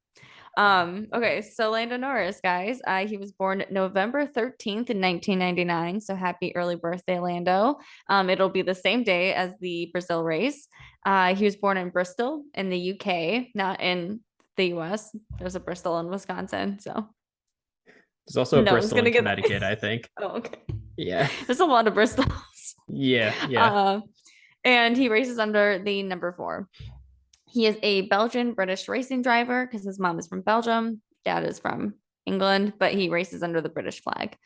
okay, so Lando Norris, guys. He was born November 13th in 1999. So happy early birthday, Lando. It'll be the same day as the Brazil race. He was born in Bristol in the UK, not in the US. There's a Bristol in Wisconsin. So there's also a no one's Bristol in gonna get Connecticut, I think. Oh, okay. Yeah. There's a lot of Bristols. Yeah. And he races under the number 4. He is a Belgian British racing driver because his mom is from Belgium, dad is from England, but he races under the British flag.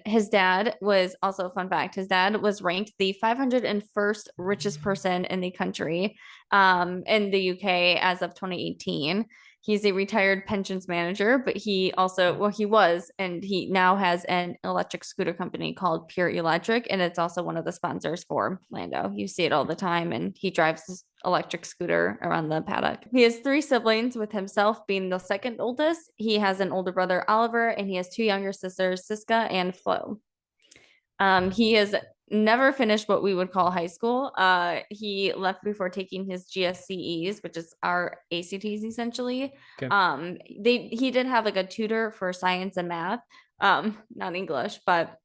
His dad was also a fun fact. His dad was ranked the 501st richest person in the country, in the UK as of 2018. He's a retired pensions manager, but he was, and he now has an electric scooter company called Pure Electric, and it's also one of the sponsors for Lando. You see it all the time, and he drives this electric scooter around the paddock. He has 3 siblings, with himself being the second oldest. He has an older brother, Oliver, and he has 2 younger sisters, Siska and Flo. He has never finished what we would call high school. He left before taking his GSCEs, which is our ACTs essentially. Okay. He did have like a tutor for science and math, not English, but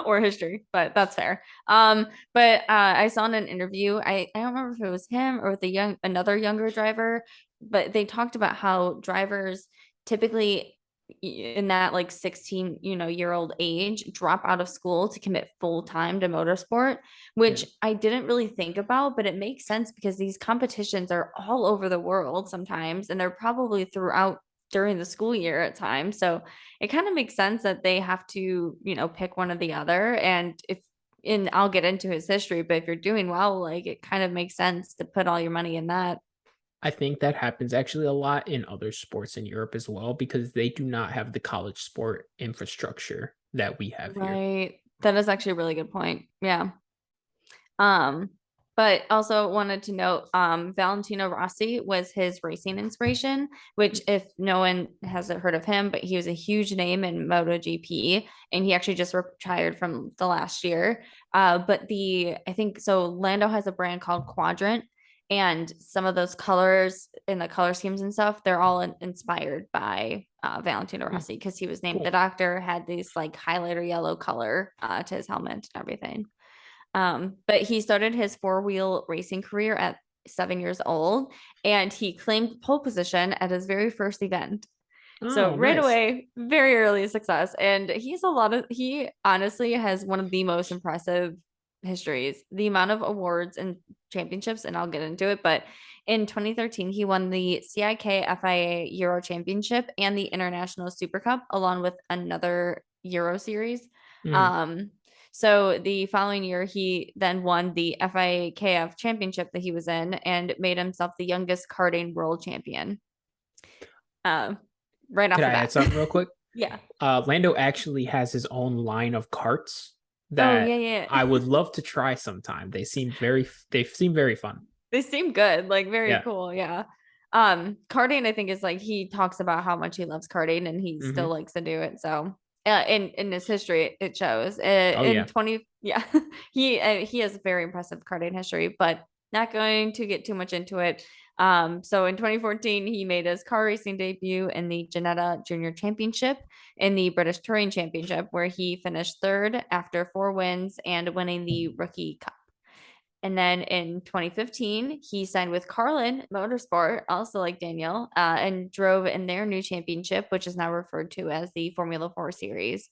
or history, but that's fair. But I saw in an interview, I don't remember if it was him or with another younger driver, but they talked about how drivers typically in that like 16 year old age drop out of school to commit full time to motorsport, which I didn't really think about, but it makes sense because these competitions are all over the world sometimes, and they're probably throughout during the school year at times. So it kind of makes sense that they have to, pick one or the other. And I'll get into his history, but if you're doing well, like it kind of makes sense to put all your money in that. I think that happens actually a lot in other sports in Europe as well because they do not have the college sport infrastructure that we have here. Right. That is actually a really good point. Yeah. Um, but also wanted to note, Valentino Rossi was his racing inspiration, which if no one hasn't heard of him, but he was a huge name in MotoGP, and he actually just retired from the last year. But I think so Lando has a brand called Quadrant, and some of those colors in the color schemes and stuff, they're all inspired by Valentino Hmm, Rossi because he was named the cool. doctor, had this like highlighter yellow color to his helmet and everything. But he started his four-wheel racing career at 7 years old, and he claimed pole position at his very first event. So Oh, right nice. away, very early success. And he honestly has one of the most impressive histories. The amount of awards and championships, and I'll get into it, but in 2013, he won the CIK FIA Euro Championship and the International Super Cup, along with another Euro series. Mm. Um, so the following year, he then won the FIA Championship that he was in and made himself the youngest karting world champion. Um, right off Could the I add bat. something real quick? Yeah. Lando actually has his own line of carts Oh, that yeah, yeah. I would love to try sometime. They seem very fun. They seem good, like very Yeah. cool. Yeah. Karting, I think, is like he talks about how much he loves karting and he still Hmm. likes to do it. So, in his history, it shows. Oh In yeah. 20, yeah, he has a very impressive karting history, but not going to get too much into it. So in 2014, he made his car racing debut in the Ginetta Junior Championship in the British Touring Championship, where he finished third after 4 wins and winning the Rookie Cup. And then in 2015, he signed with Carlin Motorsport, also like Daniel, and drove in their new championship, which is now referred to as the Formula 4 Series.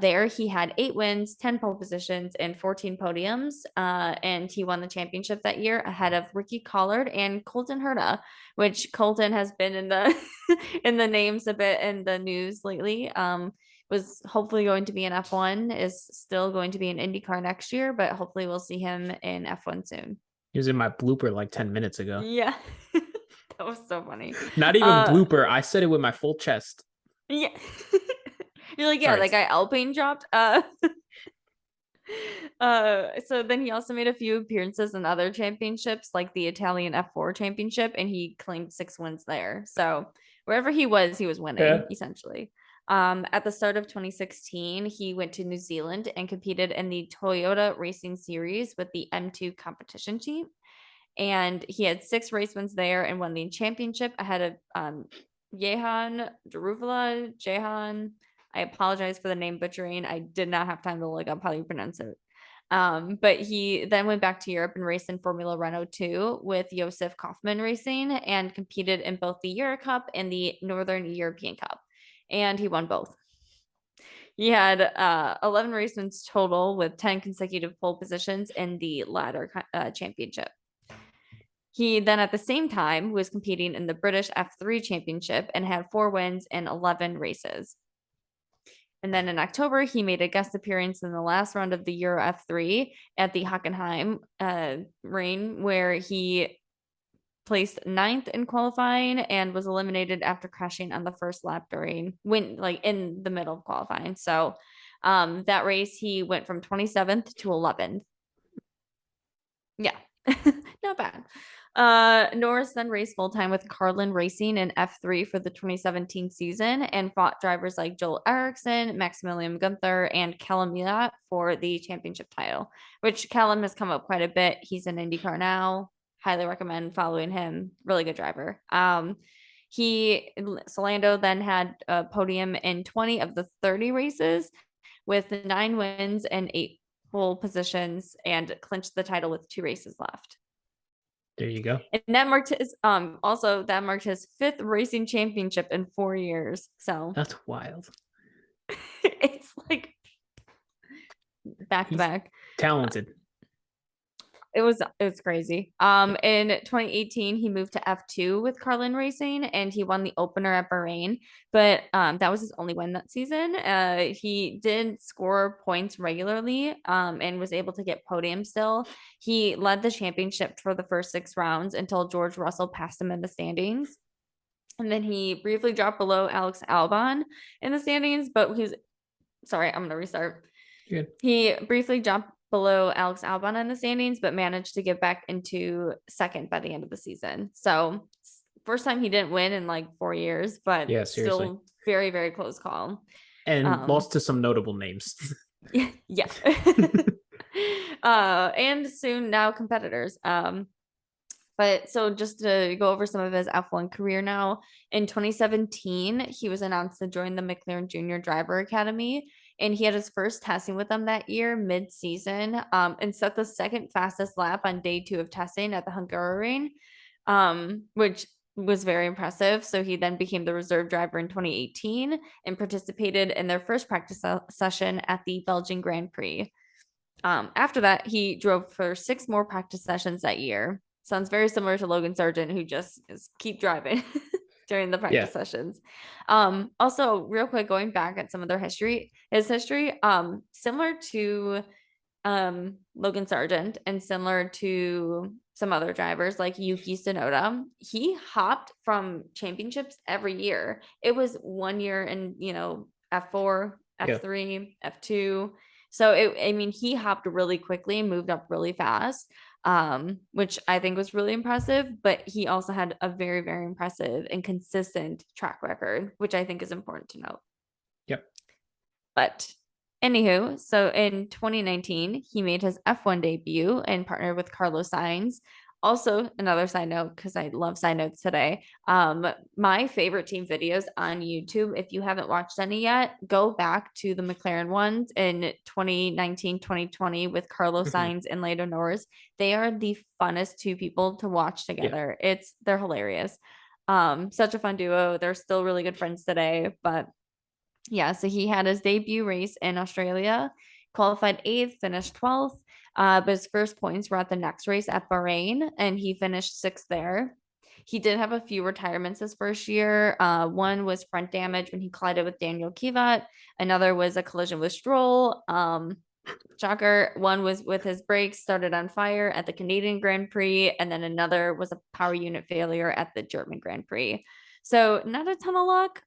There, he had 8 wins, 10 pole positions, and 14 podiums. And he won the championship that year ahead of Ricky Collard and Colton Herta, which Colton has been in the in the names a bit in the news lately. Was hopefully going to be in F1, is still going to be in IndyCar next year, but hopefully we'll see him in F1 soon. He was in my blooper like 10 minutes ago. Yeah. That was so funny. Not even Uh blooper. I said it with my full chest. yeah. You're like, All yeah, that right. guy Alpine dropped. So then he also made a few appearances in other championships, like the Italian F4 championship, and he claimed 6 wins there. So wherever he was winning, Yeah. essentially. At the start of 2016, he went to New Zealand and competed in the Toyota Racing Series with the M2 competition team. And he had 6 race wins there and won the championship ahead of Jehan Daruvula. Jehan, I apologize for the name butchering. I did not have time to look up how you pronounce it. But he then went back to Europe and raced in Formula Renault 2 with Josef Kaufmann Racing and competed in both the Euro Cup and the Northern European Cup. And he won both. He had 11 race wins total with 10 consecutive pole positions in the latter championship. He then at the same time was competing in the British F3 Championship and had 4 wins in 11 races. And then in October, he made a guest appearance in the last round of the Euro F3 at the Hockenheim Ring, where he placed ninth in qualifying and was eliminated after crashing on the first lap like in the middle of qualifying. So that race, he went from 27th to 11th. Yeah, not bad. Norris then raced full time with Carlin Racing in F3 for the 2017 season and fought drivers like Joel Eriksson, Maximilian Gunther, and Callum Millat for the championship title, which Callum has come up quite a bit. He's in IndyCar now. Highly recommend following him. Really good driver. Solando then had a podium in 20 of the 30 races with 9 wins and 8 pole positions and clinched the title with 2 races left. There you go. And that marked his 5th racing championship in 4 years. So That's wild. it's like back to He's back. talented. it was crazy. In 2018, he moved to F2 with Carlin Racing and he won the opener at Bahrain, but that was his only win that season. He did score points regularly and was able to get podium still. He led the championship for the first 6 rounds until George Russell passed him in the standings. And then he briefly dropped below Alex Albon in the standings, but he's sorry, I'm gonna restart. Good. He briefly jumped below Alex Albon in the standings, but managed to get back into second by the end of the season. So first time he didn't win in like 4 years, but Yeah, seriously. still very, very close call. And lost to some notable names. Yeah. And soon now competitors. But so just to go over some of his F1 career now, in 2017, he was announced to join the McLaren Junior Driver Academy, and he had his first testing with them that year, mid-season, and set the second fastest lap on day 2 of testing at the Hungaroring, which was very impressive. So he then became the reserve driver in 2018 and participated in their first practice session at the Belgian Grand Prix. After that, he drove for 6 more practice sessions that year. Sounds very similar to Logan Sargent, who just keep driving during the practice sessions. Also, real quick, going back at some of their history, similar to Logan Sargent and similar to some other drivers like Yuki Tsunoda, he hopped from championships every year. It was 1 year in, F4, F3, F2. So he hopped really quickly and moved up really fast, which I think was really impressive. But he also had a very, very impressive and consistent track record, which I think is important to note. Yep. But anywho, so in 2019, he made his F1 debut and partnered with Carlos Sainz. Also, another side note, because I love side notes today. My favorite team videos on YouTube, if you haven't watched any yet, go back to the McLaren ones in 2019, 2020 with Carlos Sainz and Lando Norris. They are the funnest 2 people to watch together. Yeah. They're hilarious. Such a fun duo. They're still really good friends today, but yeah, so he had his debut race in Australia, qualified 8th, finished 12th. But his first points were at the next race at Bahrain, and he finished 6th there. He did have a few retirements his first year. One was front damage when he collided with Daniel Kvyat. Another was a collision with Stroll. Shocker. One was with his brakes started on fire at the Canadian Grand Prix, and then another was a power unit failure at the German Grand Prix. So not a ton of luck,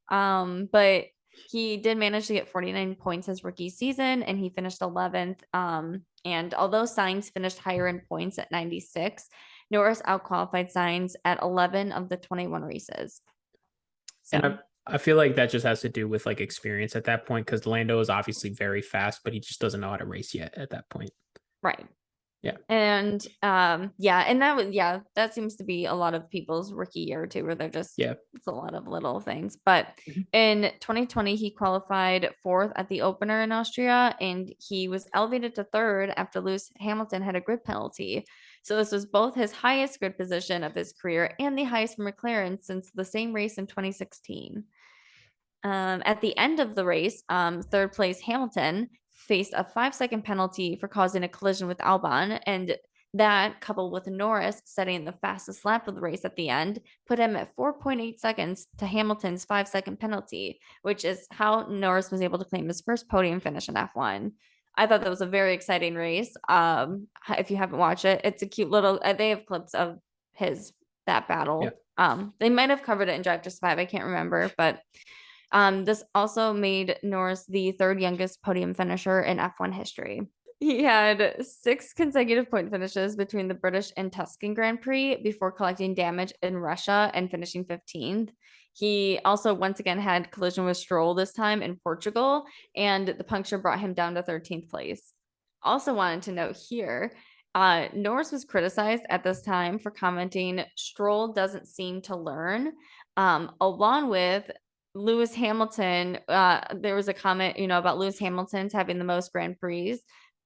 but he did manage to get 49 points his rookie season, and he finished 11th. And although Sainz finished higher in points at 96, Norris outqualified Sainz at 11 of the 21 races. So. And I feel like that just has to do with like experience at that point, because Lando is obviously very fast, but he just doesn't know how to race yet at that point. Right. Yeah. And and that seems to be a lot of people's rookie year too, where they're just it's a lot of little things. But in 2020, he qualified 4th at the opener in Austria, and he was elevated to 3rd after Lewis Hamilton had a grid penalty. So this was both his highest grid position of his career and the highest for McLaren since the same race in 2016. At the end of the race, 3rd place Hamilton faced a 5-second penalty for causing a collision with Albon, and that, coupled with Norris setting the fastest lap of the race at the end, put him at 4.8 seconds to Hamilton's 5-second penalty, which is how Norris was able to claim his first podium finish in F1. I thought that was a very exciting race. If you haven't watched it, it's a cute little. They have clips of that battle. Yeah. They might have covered it in Drive to Survive. I can't remember, but. This also made Norris the 3rd youngest podium finisher in F1 history. He had 6 consecutive point finishes between the British and Tuscan Grand Prix before collecting damage in Russia and finishing 15th. He also once again had collision with Stroll this time in Portugal, and the puncture brought him down to 13th place. Also wanted to note here, Norris was criticized at this time for commenting, "Stroll doesn't seem to learn," along with Lewis Hamilton. There was a comment, about Lewis Hamilton's having the most Grand Prix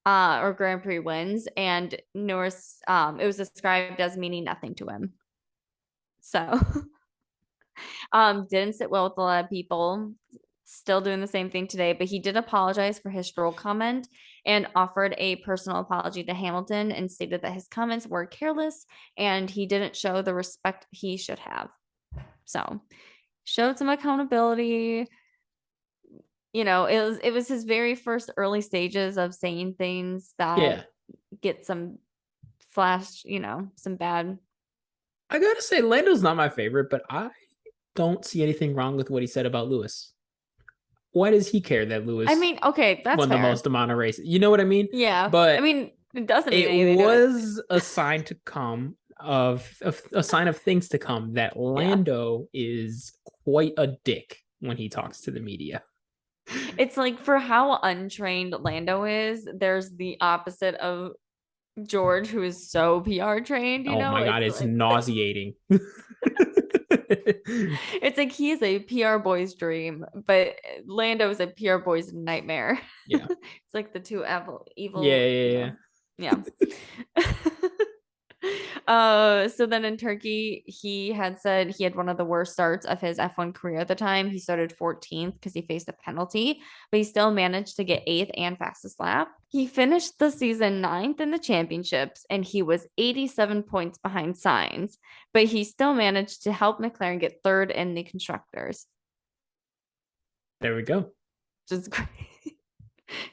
or Grand Prix wins, and Norris, it was described as meaning nothing to him. So didn't sit well with a lot of people. still doing the same thing today, but he did apologize for his Stroll comment and offered a personal apology to Hamilton and stated that his comments were careless and he didn't show the respect he should have. So, showed some accountability. It was his very first early stages of saying things that Yeah. get some flash, some bad. I gotta say, Lando's not my favorite, but I don't see anything wrong with what he said about Lewis. Why does he care that I Lewis mean, okay, that's won the fair. most amount of races? You know what I mean? Yeah. I But mean, it doesn't mean it anything to it. was a sign to come of a sign of things to come that Yeah. Lando is quite a dick when he talks to the media. It's like for how untrained Lando is, there's the opposite of George, who is so PR trained, Oh my god, It's it's like nauseating. it's like he is a PR boy's dream, but Lando is a PR boy's nightmare. Yeah. It's like the two Yeah, evil, yeah, yeah. So then in Turkey, he had said he had one of the worst starts of his F1 career at the time. He started 14th because he faced a penalty, but he still managed to get eighth and fastest lap. He finished the season ninth in the championships and he was 87 points behind Sainz, but he still managed to help McLaren get third in the constructors. there we go. Which is great.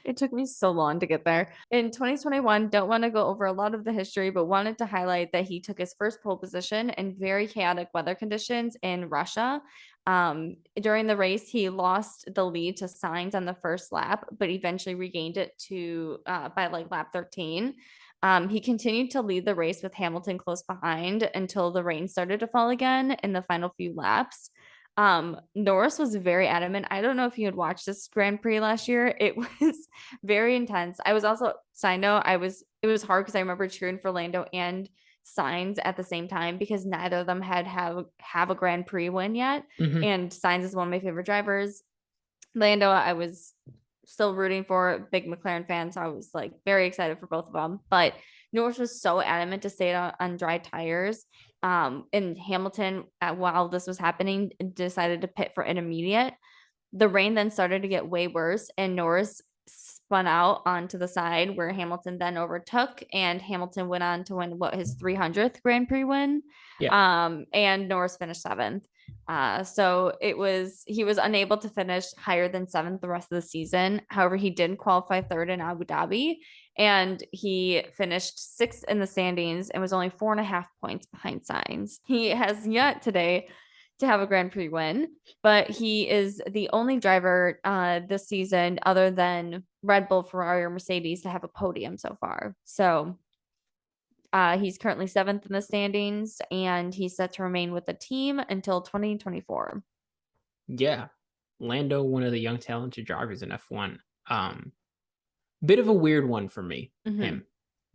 It took me so long to get there. In 2021, don't want to go over a lot of the history, but wanted to highlight that he took his first pole position in very chaotic weather conditions in Russia. During the race, he lost the lead to Sainz on the first lap, but eventually regained it to by like lap 13. He continued to lead the race with Hamilton close behind until the rain started to fall again in the final few laps. Norris was very adamant. I don't know if you had watched this Grand Prix last year. It was very intense. I was also, side note, it was hard because I remember cheering for Lando and Sainz at the same time because neither of them have a Grand Prix win yet. Mhm. And Sainz is one of my favorite drivers. Lando, I was still rooting for, big McLaren fan, so I was like very excited for both of them. But Norris was so adamant to stay on dry tires. And Hamilton, while this was happening, decided to pit for intermediate. The rain then started to get way worse, and Norris spun out onto the side where Hamilton then overtook, and Hamilton went on to win his 300th Grand Prix win. Yeah. And Norris finished seventh. So he was unable to finish higher than seventh the rest of the season. However, he did qualify third in Abu Dhabi, and he finished sixth in the standings and was only 4.5 points behind Sainz. He has yet today to have a Grand Prix win, but he is the only driver this season, other than Red Bull, Ferrari, or Mercedes, to have a podium so far. So he's currently seventh in the standings, and he's set to remain with the team until 2024. Yeah. Lando, one of the young talented drivers in F1. Bit of a weird one for me, him, Yeah.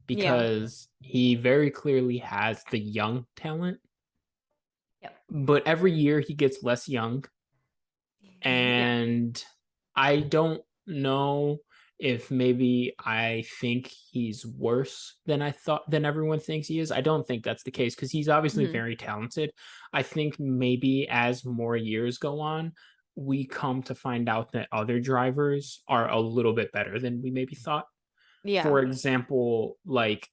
because he very clearly has the young talent, Yep. but every year he gets less young. Yeah. And I don't know if maybe I think he's worse than everyone thinks he is. I don't think that's the case because he's obviously very talented. I think maybe as more years go on, we come to find out that other drivers are a little bit better than we maybe thought. Yeah. For example, like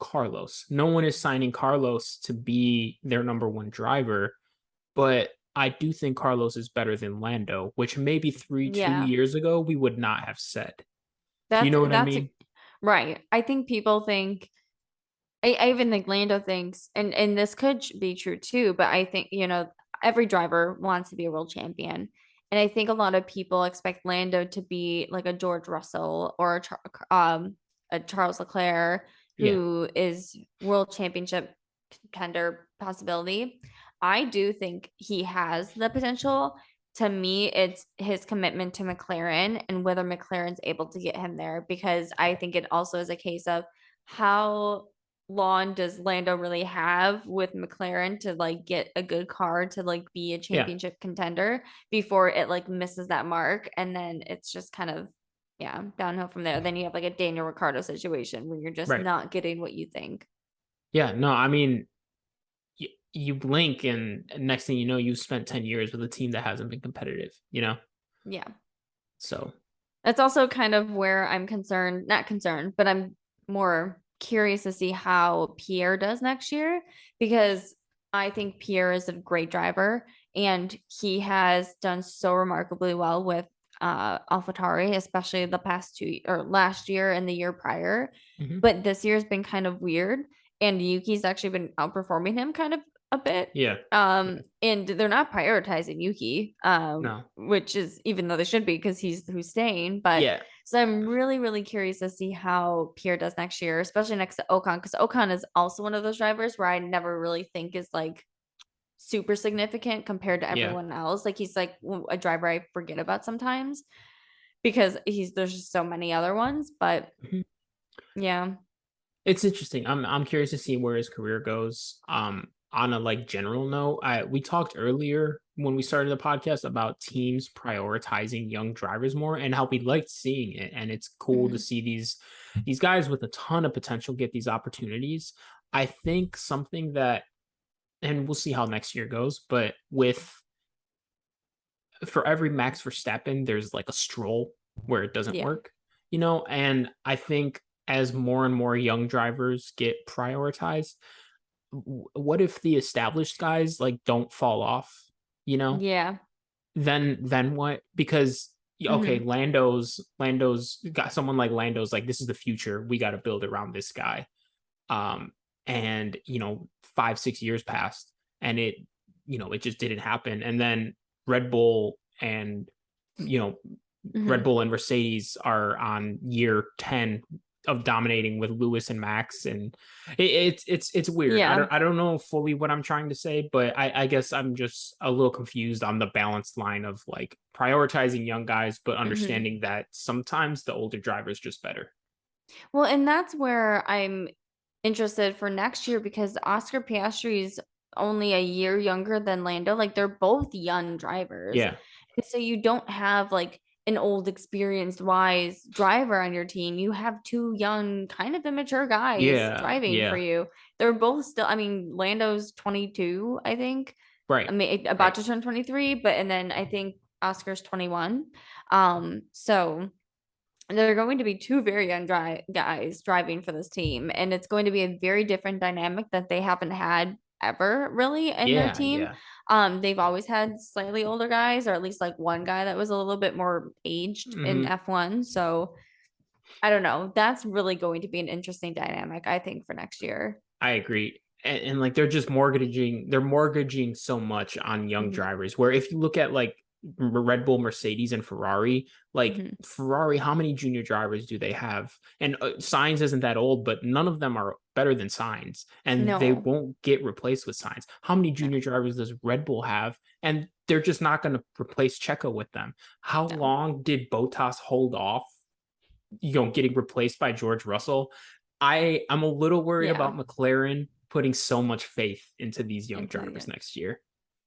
Carlos. No one is signing Carlos to be their number one driver, but I do think Carlos is better than Lando, which maybe 2 Yeah. years ago we would not have said. You That's know what I that's mean? right. I think people think I even think Lando thinks, and this could be true too, but I think, every driver wants to be a world champion. And I think a lot of people expect Lando to be like a George Russell or a Charles Leclerc, Yeah, who is world championship contender possibility. I do think he has the potential. To me, it's his commitment to McLaren and whether McLaren's able to get him there, because I think it also is a case of how long does Lando really have with McLaren to like get a good car to like be a yeah, championship contender before it like misses that mark, and then it's just kind of, yeah, downhill from there. Then you have like a Daniel Ricciardo situation where you're just right. not getting what you think. Yeah, no, I mean, you blink and next thing you know, you've spent 10 years with a team that hasn't been competitive, you know? Yeah. So That's also kind of where I'm concerned, not concerned, but I'm more curious to see how Pierre does next year because I think Pierre is a great driver and he has done so remarkably well with AlphaTauri, especially the past two or last year and the year prior. mhm. But this year's been kind of weird and Yuki's actually been outperforming him kind of a bit. Yeah. Yeah. And they're not prioritizing Yuki, No. which is even though they should be because he's who's staying. But Yeah. so I'm really, really curious to see how Pierre does next year, especially next to Ocon, because Ocon is also one of those drivers where I never really think is like super significant compared to Yeah. everyone else. Like he's like a driver I forget about sometimes because there's just so many other ones. But Mhm. yeah. It's interesting. I'm curious to see where his career goes. On a like general note, we talked earlier when we started the podcast about teams prioritizing young drivers more and how we liked seeing it. And it's cool to Mhm. see these guys with a ton of potential get these opportunities. I think something that, and we'll see how next year goes, but with for every Max Verstappen, there's like a Stroll where it doesn't Yeah. work, and I think as more and more young drivers get prioritized, what if the established guys like don't fall off, you know? Yeah. Then what? Because okay, Hmm. Lando's got someone like Lando's like this is the future. We got to build around this guy. Um and 5-6 years passed and it just didn't happen. And then Red Bull and you know Red Hmm. Bull and Mercedes are on year 10 of dominating with Lewis and Max, and it's weird. I Yeah. don't I don't know fully what I'm trying to say, but I guess I'm just a little confused on the balanced line of like prioritizing young guys, but Hmm. understanding that sometimes the older driver is just better. Well, and that's where I'm interested for next year because Oscar Piastri's only a year younger than Lando. Like they're both young drivers. Yeah, And so you don't have like an old experienced wise driver on your team. You have two young, kind of immature guys yeah, driving for yeah. you. They're both still, I mean, Lando's 22, I think. I Right, mean, about right. to turn 23, but and then I think Oscar's 21. So they're going to be two very young guys driving for this team, and it's going to be a very different dynamic that they haven't had ever really in their Yeah, team. yeah. They've always had slightly older guys, or at least like one guy that was a little bit more aged in Hmm. F1. So I don't know. That's really going to be an interesting dynamic, I think, for next year. I agree. And like they're mortgaging so much on young Hmm. drivers. Where if you look at like Red Bull, Mercedes, and Ferrari, like Hmm. Ferrari, how many junior drivers do they have? And Sainz isn't that old, but none of them are better than Sainz, and they No, won't get replaced with Sainz. How many no, junior drivers does Red Bull have? And they're just not going to replace Checo with them. How no. long did Bottas hold off getting replaced by George Russell? I'm a little worried Yeah. about McLaren putting so much faith into these young Into drivers it. next year.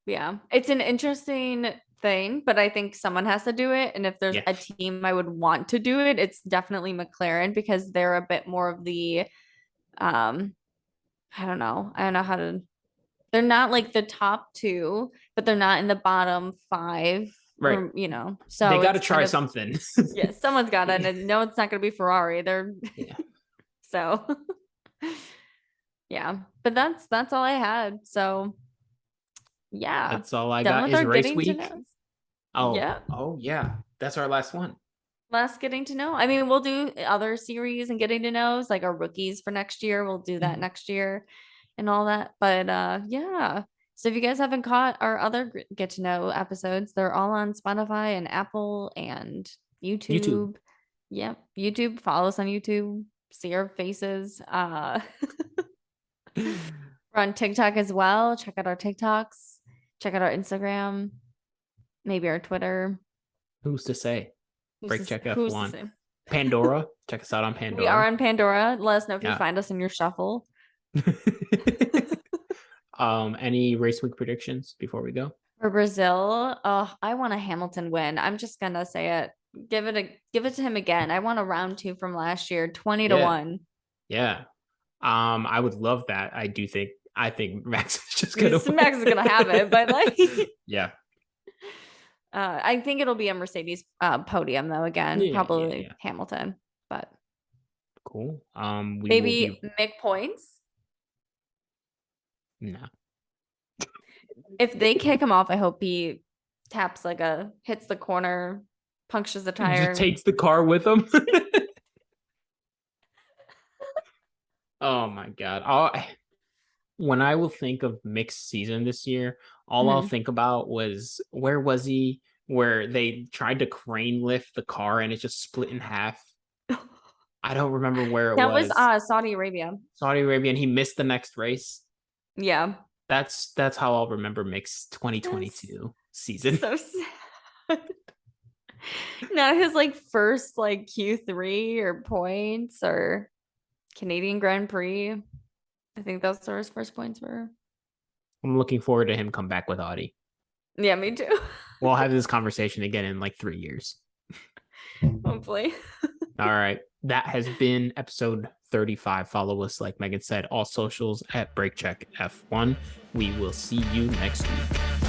Yeah. It's an interesting thing, but I think someone has to do it. And if there's Yeah. a team I would want to do it, it's definitely McLaren because they're a bit more of the um I don't know. I don't know how to they're not like the top two, but they're not in the bottom five Right. or They so got to it's kind try of something. yeah, someone's got it. And no, it's not gonna be Ferrari. They're Yeah. so yeah. But that's all I had. So yeah. That's all I Done got with is our race getting to week. know. Oh, Yeah. oh yeah. That's our last one. Less getting to know. I mean, we'll do other series and getting to knows, like our rookies for next year. We'll do that Mhm. next year and all that. But yeah. So if you guys haven't caught our other get to know episodes, they're all on Spotify and Apple and YouTube. YouTube. Yep, YouTube. Follow us on YouTube. See our faces. We're on TikTok as well. Check out our TikToks. Check out our Instagram. Maybe our Twitter. Who's to say? Break check Who's to F1. say? Pandora. Check us out on We are Pandora. on Pandora. Let us know if you Yeah. find us in your shuffle. Any race week predictions before we go? For Brazil, oh, I want a Hamilton win. I'm just gonna say it. Give it to him again. I want a round two from last year, 20 to Yeah. 1. Yeah. I would love that. I think Max is just gonna Max is gonna have it, but like yeah. I think it'll be a Mercedes podium though. Again, probably Yeah. Hamilton, but Cool. We will be maybe Mick points. no. If they kick him off, I hope he taps hits the corner, punctures the Just tire. takes the car with him. Oh my god. When I will think of mixed season this year, all I'll Mhm. think about was where was he? Where they tried to crane lift the car and it just split in half. I don't remember where it That was was. Saudi Arabia. Saudi Arabia, and he missed the next race. Yeah. That's how I'll remember mixed That's 2022 season. so sad. Not his first Q3 or points or Canadian Grand Prix. I think those were his first points were. I'm looking forward to him come back with Audi. Yeah, me too. We'll have this conversation again in like 3 years. Hopefully. All right. That has been episode 35. Follow us, like Megan said, all socials at BreakCheckF1. We will see you next week.